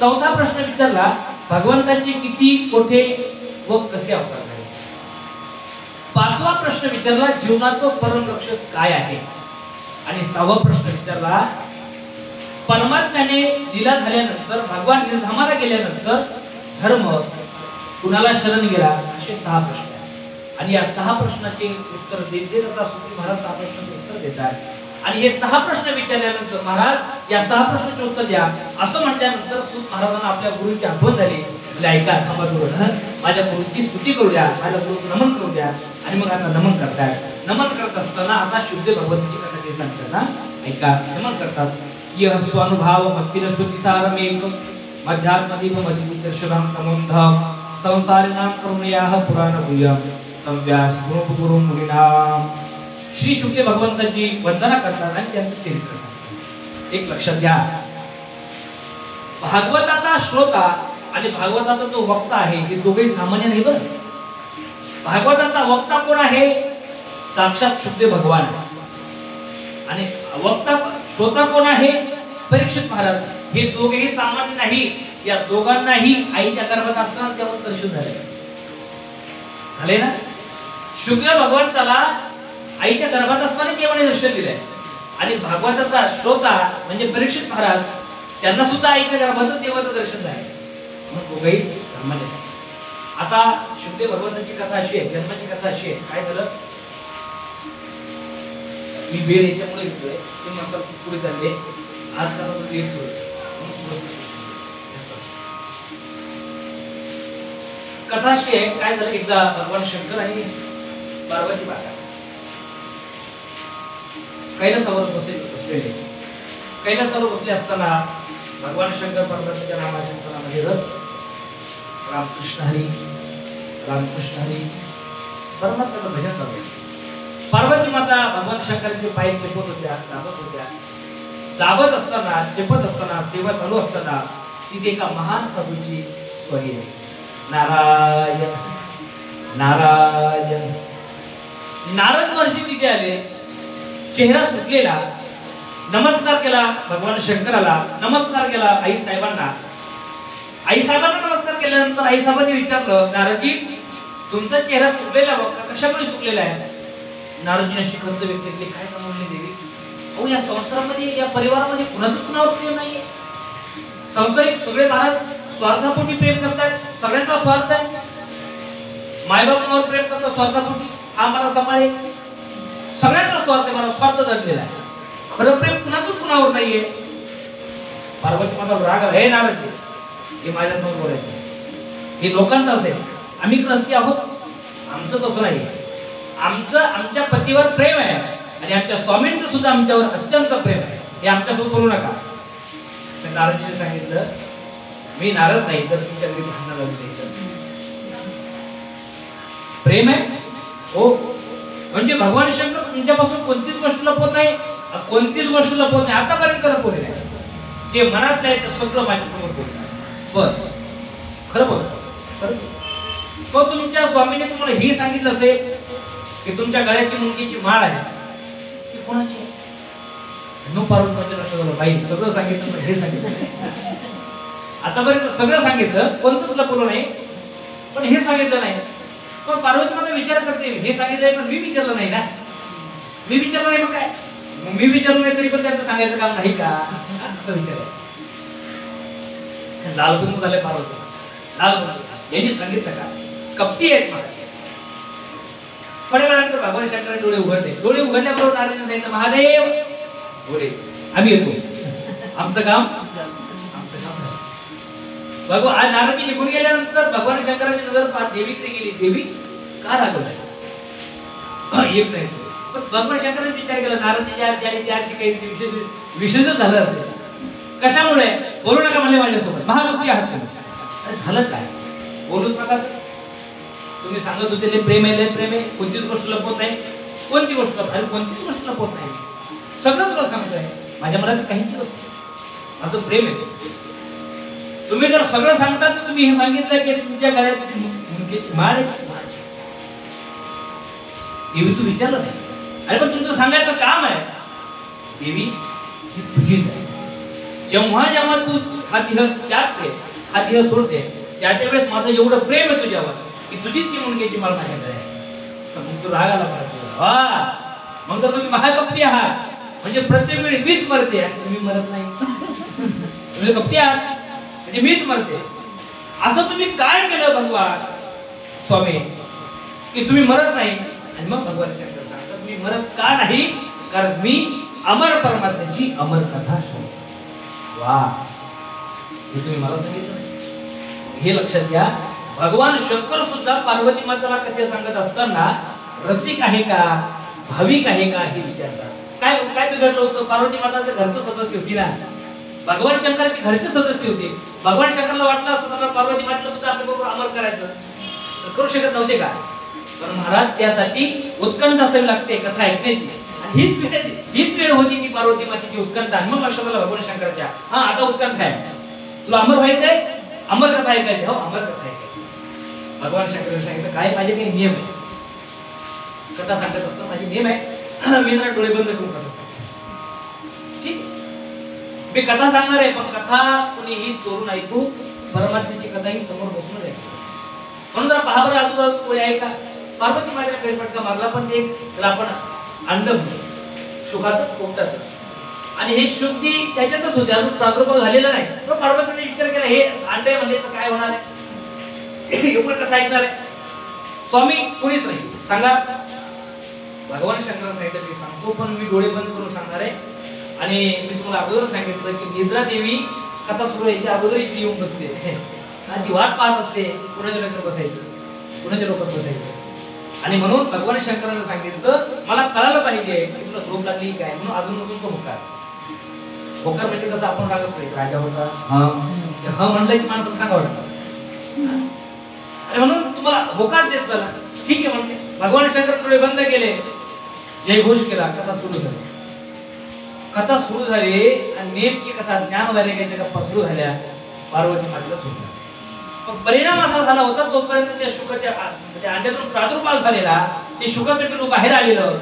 चौथा प्रश्न विचारला, भगवंताचे किती, कोठे व कसे अवतार झाले. पाचवा प्रश्न विचारला, जीवनाचं परम लक्ष्य काय आहे. आणि 6वा प्रश्न विचारला, परमात्म्याने लीला झाल्यानंतर, भगवान निर्धामाला गेल्यानंतर धर्म कुणाला शरण गेला, असे 6 प्रश्न. आणि या 6 प्रश्नाचे उत्तर देत देत आता सुखी महाराज 6 प्रश्नाचे उत्तर देतात. आणि हे 6 प्रश्न विचारल्यानंतर महाराज या 6 प्रश्नाचे उत्तर द्या असं म्हटल्यानंतर सूत महाराजांना आपल्या गुरुची आठवण झाली. म्हणजे ऐका, थांबा गुरु, माझ्या गुरुची स्तुती करू द्या, माझ्या गुरुचं नमन करू द्या. आणि मग आता नमन करतात. नमन करत असताना आता शुद्ध भगवंताची कथा ते सांगतात ना, ऐका. नमन करतात. यह स्वानुभाव मत्तीन स्तुतिसारमेक मध्यात्मदीप मदिदर्शनां तमोन्धम संसारिणां करुणयाः पुराणभूयं व्यास गुरु मुनीनाम. श्री शुक्ल भगवंताची वंदना करतात आणि त्यांचं चरित्र सांगतात. एक लक्षात घ्या, भागवताचा श्रोता आणि भागवताचा जो वक्ता आहे हे दोघेही सामान्य नाही बरं. भागवताचा वक्ता कोण आहे, साक्षात शुद्ध भगवान. आणि वक्ता श्रोता कोण आहे, परीक्षित महाराज. हे दोघेही सामान्य नाही. या दोघांनाही आईच्या गर्भात असताना तेव्हा दर्शन झाले ना. शुक्ल भगवंताला आईच्या गर्भात असताना देवाने दर्शन दिलंय. आणि भागवताचा श्रोता म्हणजे परीक्षित महाराज, त्यांना सुद्धा आईच्या गर्भातच देवाचं दर्शन झालंय. मग दोघेही सामान्य. आता शुद्ध भगवंताची कथा अशी आहे, जन्माची कथा अशी आहे. काय झालं, मी बेड याच्यामुळे घेतोय, ते म्हणतात पुढे चालले आज कसा लेट होईल. कथा अशी आहे, काय झालं, एकदा भगवान शंकर आणि पार्वती माता कैलासावर बसलेले. कैलासावर बसले असताना भगवान शंकर पार्वतीच्या नामामध्ये रामकृष्ण हरी रामकृष्ण हरी परमात्म्याचं भजन चालू. पार्वती माता भगवान शंकरांचे पाय चेपत होत्या, दाबत होत्या. दाबत असताना, चेपत असताना, सेवा चालू असताना तिथे एका महान साधूची स्वारी आहे. नारायण नारायण. नारद महर्षी तिथे आले चेहरा सुटलेला, नमस्कार केला भगवान शंकराला, नमस्कार केला आई साहेबांना. आई साहेबांना नमस्कार केल्यानंतर आई साहेबांनी विचारलं, नारदजी तुमचा चेहरा सुकलेला बघा, कशामुळे सुकलेला आहे? नारदजीने अशी खंत व्यक्त केली, काय समजले देवी? अहो या संसारामध्ये, या परिवारामध्ये कुणाचं कुणावर प्रेम नाहीये. संसारिक सगळे महाराज स्वार्थापोटी प्रेम करतात, सगळ्यांचा स्वार्थ आहे. मायबापांवर प्रेम करतात स्वार्थापोटी, हा मला सांभाळे, सगळ्यांचा स्वार्थ आहे, मला स्वार्थ धरलेला आहे. खरं प्रेम कुणाचंच कुणावर नाहीये. पार्वती माता राग आला, हे नारदजी हे माझ्यासमोर बोलायचं, हे लोकांचं असेल, आम्ही ग्रस्ती आहोत, आमचं तसं नाही. आमचं आमच्या पतीवर प्रेम आहे आणि आमच्या स्वामींचं सुद्धा आमच्यावर अत्यंत प्रेम आहे, हे आमच्यासोबत बोलू नका. तर नारदजीने सांगितलं, मी नारद नाही तर तुमच्या घरी भांडणं लागले. प्रेम आहे हो, म्हणजे भगवान शंकर तुमच्यापासून कोणतीच गोष्ट लपवत नाही, कोणतीच गोष्ट लपवत नाही, आतापर्यंत लपवले नाही. जे मनातलं आहे ते सगळं माझ्यासमोर बोलतात. बर खरं बोल, खरं. मग तुमच्या स्वामीने तुम्हाला हे सांगितलं असेल की तुमच्या गळ्याची मुंगीची माळ आहे ती कोणाची आहे? पार्वती लक्षात आलं, बाई सगळं सांगितलं पण हे सांगितलं. आतापर्यंत सगळं सांगितलं, कोणतंच लपवलं नाही, पण हे सांगितलं नाही. पण पार्वती मला विचार करते, हे सांगितलंय पण मी विचारलं नाही ना, मी विचारलं नाही, मग काय मी विचारलं नाही तरी पण त्यांचं सांगायचं काम नाही का, असं विचार. लालबंधू झाले पार्वती, लालबंधू यांनी सांगितलं का कपटी आहेत मला. थोड्या वेळानंतर भगवान शंकराने डोळे उघडले. डोळे उघडल्याबरोबर नारदजीने सांगितलं, महादेव बोले आम्ही येतो, आमचं काम भगवान. आज नारदजी निघून गेल्यानंतर भगवान शंकराची नजर देवीकडे गेली. देवी का रागवलाय? येत नाही. पण भगवान शंकराने विचार केला, नारदजी काही विशेषच झालं असेल, कशामुळे? बोलू नका म्हणले माझ्यासोबत, महाभक्ती आहात तुम्ही. अरे झालं काय? बोलूच नका. तुम्ही सांगत होते लय प्रेम आहे, लय प्रेम आहे, कोणतीच गोष्ट लपवत नाही, कोणती गोष्ट लपवत, कोणतीच गोष्ट लपवत नाही, सगळं तुला सांगतोय. माझ्या मनात काहीच नव्हतं, माझं प्रेम आहे. तुम्ही जर सगळं सांगता तर तुम्ही हे सांगितलं की तुमच्या गळ्यात मुंगीची माळ आहे. देवी तू विचारलं नाही. अरे पण तुमचं सांगायचं काम आहे. देवी ही तुझीच आहे. जेव्हा जेव्हा तू हा देह त्यागते, हा देह सोडते, त्याच्या वेळेस माझं एवढं प्रेम आहे तुझ्यावर की तुझीच ती मुंगीची माळ माझ्याकडे आहे. मग तू रागाला पाहिजे. वा, मग तर तुम्ही महाभक्ती आहात, म्हणजे प्रत्येक वेळी मीच मरते आणि तुम्ही मरत नाही. तुम्ही कपटी आहात म्हणजे मीच मरते. असं तुम्ही काय केलं भगवान स्वामी की तुम्ही मरत नाही? आणि मग भगवान शंकर सांगतात, मी मरत का नाही? कारण मी अमर परमात्म्याची अमर कथा सांगतो. वा, हे तुम्ही मला सांगितलं, हे लक्षात घ्या. भगवान शंकर सुद्धा पार्वती माताला कथा सांगत असताना रसिक आहे का, भाविक आहे का हे विचारतात. काय काय बिघडलं होतं? पार्वती माताचं घरचं सदस्य होती ना, भगवान शंकराची घरचे सदस्य होते. भगवान शंकरला वाटलं असं पार्वती मातेला सुद्धा आपल्या बरोबर अमर करायचं, तर करू शकत नव्हते का? पण महाराज त्यासाठी उत्कंठ असावी लागते कथा ऐकण्याची. आणि हीच वेळ होती ती पार्वती मातेची उत्कंठ. आणि मग लक्षात आलं भगवान शंकराच्या, हा आता उत्कंठ आहे, तुला अमर व्हायचंय, अमर कथा ऐकायची. हो, अमर कथा ऐकायची. भगवान शंकराने सांगितलं, काय माझे काही नियम आहे, कथा सांगत असताना माझे नियम आहे, मी जरा डोळे बंद करून कथा सांगतो. ठीक, मी कथा सांगणार आहे, पण कथा कोणीही चोरून ऐकू, परमात्म्याची कथा ही समोर बसून ऐकू. म्हणून जरा पहा बरं, आजूबाजू कोणी आहे का? पार्वती माझ्या फेरफटका मारला, पण ते त्याला आपण आणलं सुखाचं पोपटाचं, आणि हे शुद्धी त्याच्यातच होते, अजून प्रादुर्भाव झालेला नाही. तो पार्वतीने विचार केला, हे अंडे म्हणले तर काय होणार आहे, एवढं कसं ऐकणार आहे? स्वामी कोणीच नाही, सांगा. भगवान शंकराने सांगितलं की सांगतो, पण मी डोळे बंद करून सांगणार आहे. आणि मी तुम्हाला अगोदर सांगितलं की निद्रा देवी कथा सुरू व्हायची अगोदर इथे येऊन बसते, ती वाट पाहत असते कुणाच्या डोक्यात बसायचं, कुणाच्या डोक्यात बसायचं. आणि म्हणून भगवान शंकराने सांगितलं, मला कळायला पाहिजे की तुला झोप लागली काय, म्हणून अजून तो होकार. होकार म्हणजे कसं आपण रागत नाही, राजा होता हा म्हणलं की माणसाला सांगा वाटतं. आणि म्हणून तुम्हाला होकार देत चला, ठीक आहे म्हणते. भगवान शंकर डोळे बंद केले, जयघोष केला, कथा सुरू झाली. कथा सुरू झाली आणि नेमकी कथा ज्ञान वैराग्याच्या गप्पा सुरू झाल्या. पार्वती मातेला झोपला. पण परिणाम असा झाला होता, तोपर्यंत त्या शुकाच्या म्हणजे अंड्यातून प्रादुर्भाव झालेला, ते शुकाचं पिलू बाहेर आलेलं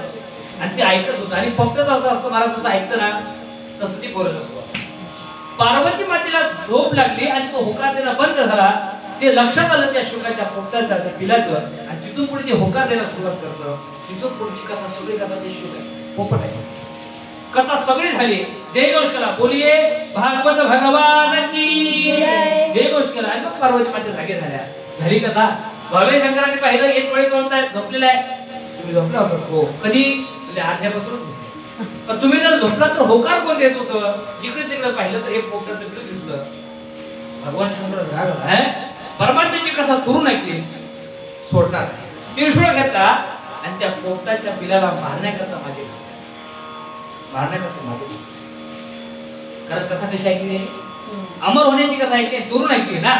आणि ते ऐकत होतं. आणि फक्त असं असतं, मला जसं ऐकतं ना तसं ती बोलत असतो. पार्वती मातेला झोप लागली आणि तो होकार देणं बंद झाला. ते लक्षात आलं त्या शुकाच्या पोपटाच्या त्या पिलाचं, आणि तिथून पुढे ते होकार द्यायला सुरुवात करतं. तिथून पुढची कथा सगळी कथा ते शुक आहे, पोपट आहे. कथा सगळी झाली. जय घोष करा, बोलिये भागवत भगवान की जय घोष करा. आणि मग पार्वती माते जागे झाल्या. झाली कथा. भगवान शंकरांनी पाहिलं एक वेळेस म्हणताय झोपलेला आहे. तुम्ही झोपला होता? हो. कधी? म्हणजे अर्ध्यापासून झोपले. पण तुम्ही जर झोपला तर होकार कोण देत होतं? जिकडे तिकडे पाहिलं तर एक पोपटाचं पिलू दिसलं. भगवान शंकर राग आला. परमात्म्याची कथा करून ऐकली, सोडणार त्रिशूळ घेतला आणि त्या पोपटाच्या पिलाला मारण्याकरता मागे कारण कथा कशी ऐकली? अमर होण्याची कथा ऐकली, दुरून ऐकली ना.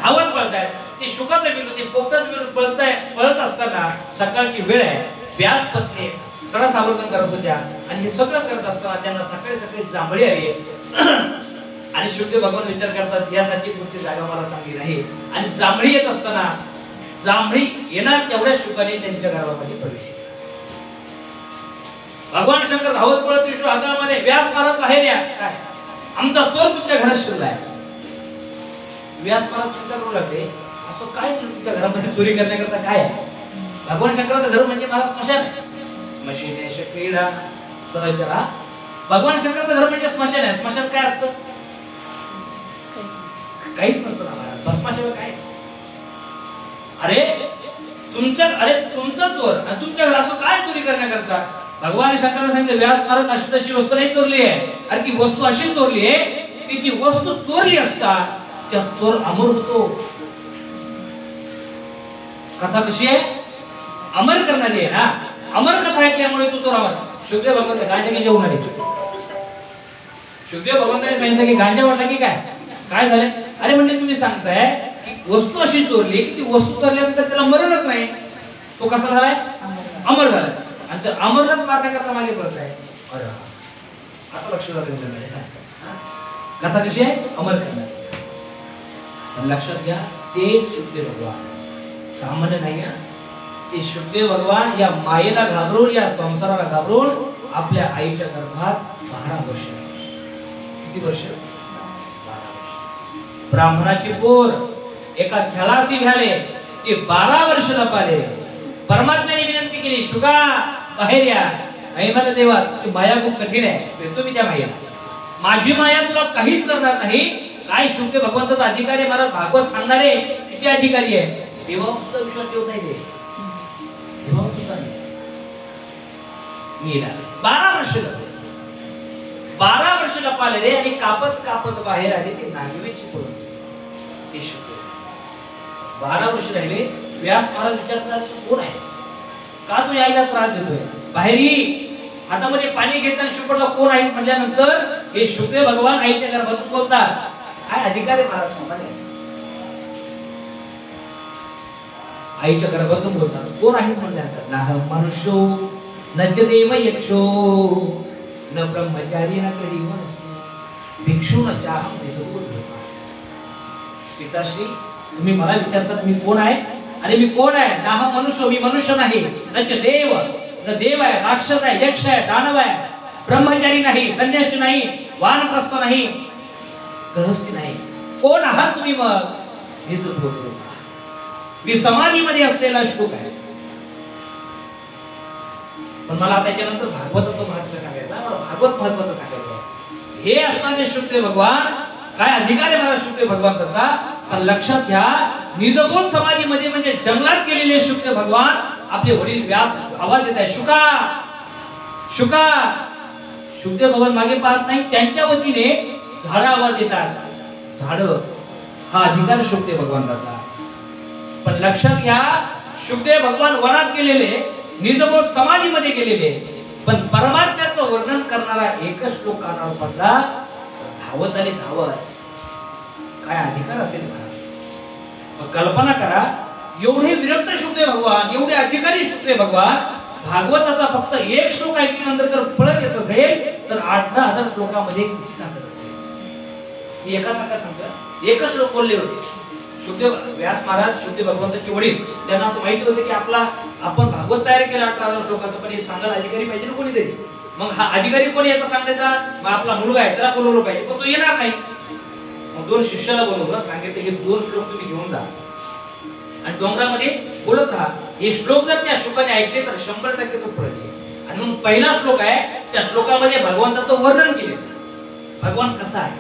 धावत पळताय ते शुकाचं पिलू, ते पोपटाचं पिलू पळत असताना सकाळची वेळ आहे. व्यास पत्नी सगळं सावरकन करत होत्या आणि हे सगळं करत असताना त्यांना सकाळी सकाळी जांभळी आली. आणि शुद्ध भगवान विचार करतात यासाठी पुढची जागा मला चांगली नाही. आणि जांभळी येत असताना जांभळी येणार तेवढ्या शुकाने त्यांच्या घरामध्ये प्रवेश केला. भगवान शंकर धावत पळत विष्णू हातामध्ये व्यास महाराज बाहेर या. काय आमचा चोर तुमच्या घरात शिरलाय. व्यास महाराज चिंता करू लागले, असं काय तुमच्या घरामध्ये चोरी करण्याकरता काय आहे? भगवान शंकराचं घर म्हणजे मला स्मशान आहे. स्मशानेश क्रीडा सहचरा. भगवान शंकराचं घर म्हणजे स्मशान आहे. स्मशान काय असतं? काहीच नसतं ना महाराज. भस्माशिवाय काय? तुमचा चोर आणि तुमच्या घरात असं काय चोरी करण्याकरता? भगवान शंकराने सांगितलं व्यास महाराज अशी तशी वस्तू नाही चोरली आहे. अरे ती वस्तू अशी चोरली आहे की ती वस्तू चोरली असता त्या चोर अमर होतो. कथा कशी आहे? अमर करणारी आहे ना. अमर कथा ऐकल्यामुळे तू चोर अमर. शुभदेव भगवान गांजा जेवून आले. शुभदेव भगवंताने सांगितलं की गांजा वाटला की काय झालं? अरे म्हणजे तुम्ही सांगताय की वस्तू अशी चोरली की ती वस्तू चोरल्यानंतर त्याला मरणच नाही. तो कसा झालाय? अमर झालाय. आणि तर अमरनाथ मारण्याकरता मागे पडलाय. अरे आता लक्ष झालं. कथा कशी आहे? अमर करणार. पण लक्षात घ्या ते शुभदेव भगवान सामान्य नाही. ते शुभदेव भगवान या मायेला घाबरून, या संसाराला घाबरून आपल्या आईच्या गर्भात 12 वर्ष. किती वर्ष? ब्राह्मणाची पोर एका खेळाशी झाले ते 12 वर्ष लपाले. परमात्म्याने विनंती केली शुगा बाहेर या. आई मला देवा तुझी माया खूप कठीण आहे. भेटतो मी त्या मायेला. माझी माया तुला काहीच करणार नाही. काय शुद्ध भगवंताचा अधिकारी महाराज भागवत सांगणारे किती अधिकारी आहे. देवावर सुद्धा विश्वास ठेवत नाही ते. देवावर सुद्धा नाही. मी 12 वर्ष लपाले रे. आणि कापत कापत बाहेर आले ते नागवेची पोर. ते शुद्ध 12 वर्ष राहिले. व्यास महाराज विचार करतात कोण आहे? का तुझ्या आईला त्रास देतोय? बाहेर ये. हातामध्ये पाणी घेताना शुकडला कोण आहे म्हटल्यानंतर हे शुद्ध भगवान आईच्या गर्भातून बोलतात. काय अधिकार आहे महाराज सांगा? आईच्या गर्भातून बोलतात. कोण आहेस म्हटल्यानंतर ना मनुष्यो नच देव यक्षो न ब्रह्मचारी न कलिवंश भिक्षू न चाहम निजबोध. पिताश्री तुम्ही मला विचारता तुम्ही कोण आहे? आणि मी कोण आहे? ना हा मनुष्य, मी मनुष्य नाही. नच देव, न देव आहे, राक्षस आहे, यक्ष आहे, दानव आहे, ब्रह्मचारी नाही, संन्यासी नाही, वानप्रस्थ नाही, गृहस्थी नाही. कोण आहात तुम्ही? मग मी समाधीमध्ये असलेला श्लोक आहे. पण मला त्याच्यानंतर भागवताचं महत्व सांगायचं. मला भागवत महत्वाचं सांगायचं. हे असणारे शुद्ध भगवान काय अधिकारी मला शुद्ध भगवान करता. पण लक्षात घ्या निजबोध समाधीमध्ये म्हणजे जंगलात गेलेले शुद्ध भगवान आपले वडील व्यास आवाज देत आहे शुका शुका. शुद्ध भगवान मागे पाहत नाही. त्यांच्या वतीने झाड आवाज देतात. झाड हा अधिकार शुद्ध भगवान करतात. पण लक्षात घ्या शुद्ध भगवान वनात गेलेले, निजबोध समाधीमध्ये गेलेले, पण परमात्म्याचं वर्णन करणारा एकच श्लोक कानावर पडला. धावत आले धावत. काय अधिकार असेल महाराज? कल्पना करा एवढे विरक्त शुद्ध भगवान, एवढे अधिकारी शुद्ध भगवान भागवताचा फक्त एक श्लोक ऐकल्यानंतर जर पळत येत असेल तर 8,000 श्लोकामध्ये किती ताकद असेल? मी एका सांगतो. एकच श्लोक बोलले होते शुद्धदेव व्यास महाराज शुद्धदेव भगवंताचे वडील, त्यांना असं माहिती होतं की आपण भागवत तयार केला 18,000 श्लोकाचं, पण हे सांगायला अधिकारी पाहिजे ना कोणीतरी. मग हा अधिकारी कोणी याचा सांगण्याचा, मग आपला मुलगा आहे त्याला बोलवलं पाहिजे, पण तो येणार नाही. मग 2 शिष्याला बोलवलं, सांगितलं हे 2 श्लोक तुम्ही घेऊन जा आणि डोंगरामध्ये बोलत राहा. हे श्लोक जर त्या शुकाने ऐकले तर 100% तो फळ देईल. आणि मग पहिला श्लोक आहे, त्या श्लोकामध्ये भगवंताचं वर्णन केले, भगवान कसा आहे.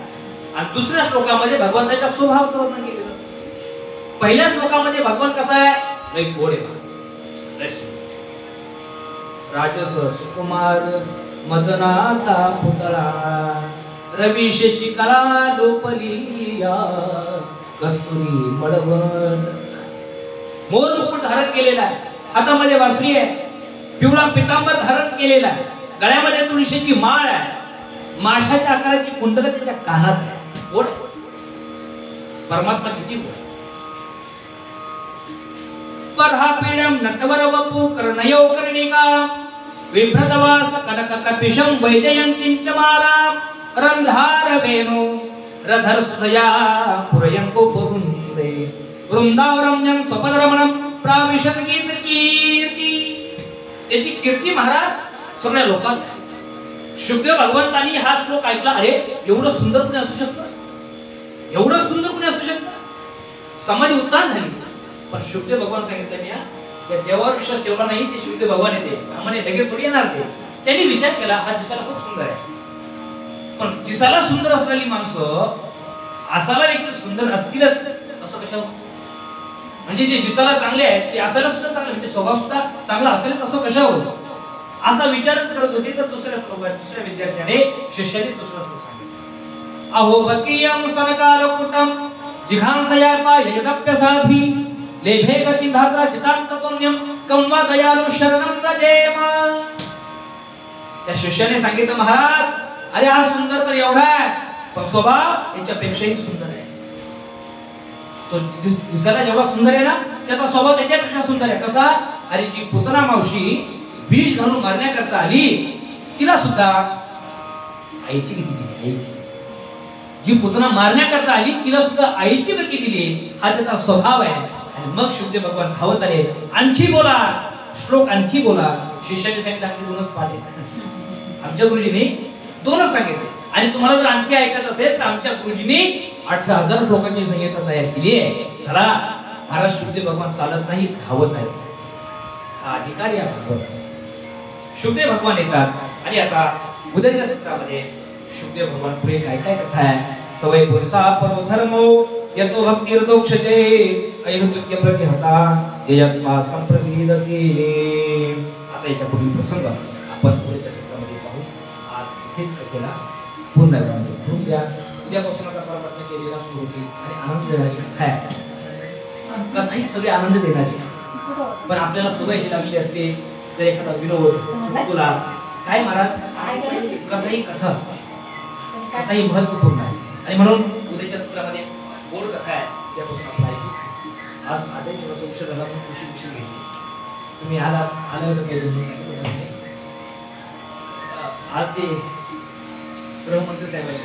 आणि दुसऱ्या श्लोकामध्ये भगवंताच्या स्वभावाचं वर्णन केलेलं. पहिल्या श्लोकामध्ये भगवान कसा आहे, लय गोड आहे, राजस सुकुमार मदनाचा पुतळा, रवी शशिकला लोपलिया, कस्तुरी मळवण. मोर मुकुट धारण केलेला आहे, हातामध्ये वासरी आहे, पिवळा पितांबर धारण केलेला आहे, गळ्यामध्ये तुळशीची माळ आहे, माशाच्या आकाराची कुंडल त्याच्या कानात आहे. गोड परमात्मा किती गोड. परहापीडम नटवर वपू कर्णयो कर्णिका, विभ्रतवास कनक कपिशं वैजयंतीं च मालां, रंध्रार वेणु रधर सुधया पुरयं गोपवृंदे, वृंदावरम्यं स्वपदरमणं प्राविशत गीत कीर्ती. त्याची कीर्ती महाराज सगळ्या लोकांत. शुद्धदेव भगवंतांनी हा श्लोक ऐकला, अरे एवढं सुंदर कोणी असू शकतं, एवढं सुंदर कोणी असू शकतं. समाधी उत्तान झाली. पण शुद्धदेव भगवान सांगितलं या देवावर विश्वास ठेवला नाही, ते शुद्धदेव भगवान येते, सामान्य लगेच थोडी येणार ते. त्यांनी विचार केला हा दिसायला खूप सुंदर आहे, पण दिसायला सुंदर असलेली माणसं असायला देखील सुंदर असतीलच असं कशावर. म्हणजे जे दिसायला चांगले आहेत ते असायला सुद्धा चांगले, म्हणजे स्वभाव सुद्धा चांगला असेल असं कशावर, असा विचारच करत होते. तर दुसऱ्या विद्यार्थ्याने शिष्याने दुसरा श्लोक सांगितला. अहो बकीयं सनकालकुटं जिघांसया पाययदप्यसाध्वी, लेभे गती धात्रा चितांततोन्यं कम्वा दयालु शरणं व्रजेम. त्या शिष्याने सांगितलं, महाराज अरे हा सुंदर तर एवढा आहे, पण स्वभाव याच्यापेक्षाही सुंदर आहे. तो दिसायला जेवढा सुंदर आहे ना, त्याचा स्वभाव त्याच्यापेक्षा सुंदर आहे. कसा, अरे जी पुतना मावशी विष घालून मारण्याकरता आली, तिला सुद्धा आईची गती दिली. आईची जी पुतना मारण्याकरता आली तिला सुद्धा आईची गती दिली, हा त्याचा स्वभाव आहे. आणि मग शुद्धदेव भगवान धावत आले, आणखी बोला श्लोक, आणखी बोला. शिष्याने सांगितलं आणखी 2च पाठ आहेत. आमच्या गुरुजींनी 2च सांगितले. आणि तुम्हाला जर आणखी ऐकत असेल तर आमच्या गुरुजींनी 18,000 श्लोकांची संहिता तयार केली आहे. चला, महाराज शुद्धदेव भगवान चालत नाही, धावत आहे. हा अधिकारी या भागवत. शुद्धदेव भगवान येतात आणि आता उद्याच्या सत्रामध्ये शुद्धदेव भगवान पुढे काय काय कथा आहे. सवय पुरुषा परो धर्मो यतो भक्तिर्दोक्षते, अयहुत्य प्रतिहता यत्मा संप्रसीदते. आता याच्या पुढील प्रसंग आपण पुढच्या सत्रामध्ये पाहू. आज इथेच कथेला पूर्ण करून द्या. उद्यापासून आता परमात्मा केलेला सुरू होतील आणि आनंद देणारी कथा आहे. कथा ही सगळी आनंद देणारी, पण आपल्याला सवय अशी लागली असते तर एखादा विनोद चुटकुला काय महाराज, कथा ही कथा असते, कथा ही महत्वपूर्ण आहे. आणि म्हणून उद्याच्या सत्रामध्ये गोड कथा आहे, त्यापासून आपण ऐकू. आज आधी थोडासा उशीर झाला पण खुशी घेतली. तुम्ही आलं होतं काही आज ते गृहमंत्री साहेब आले.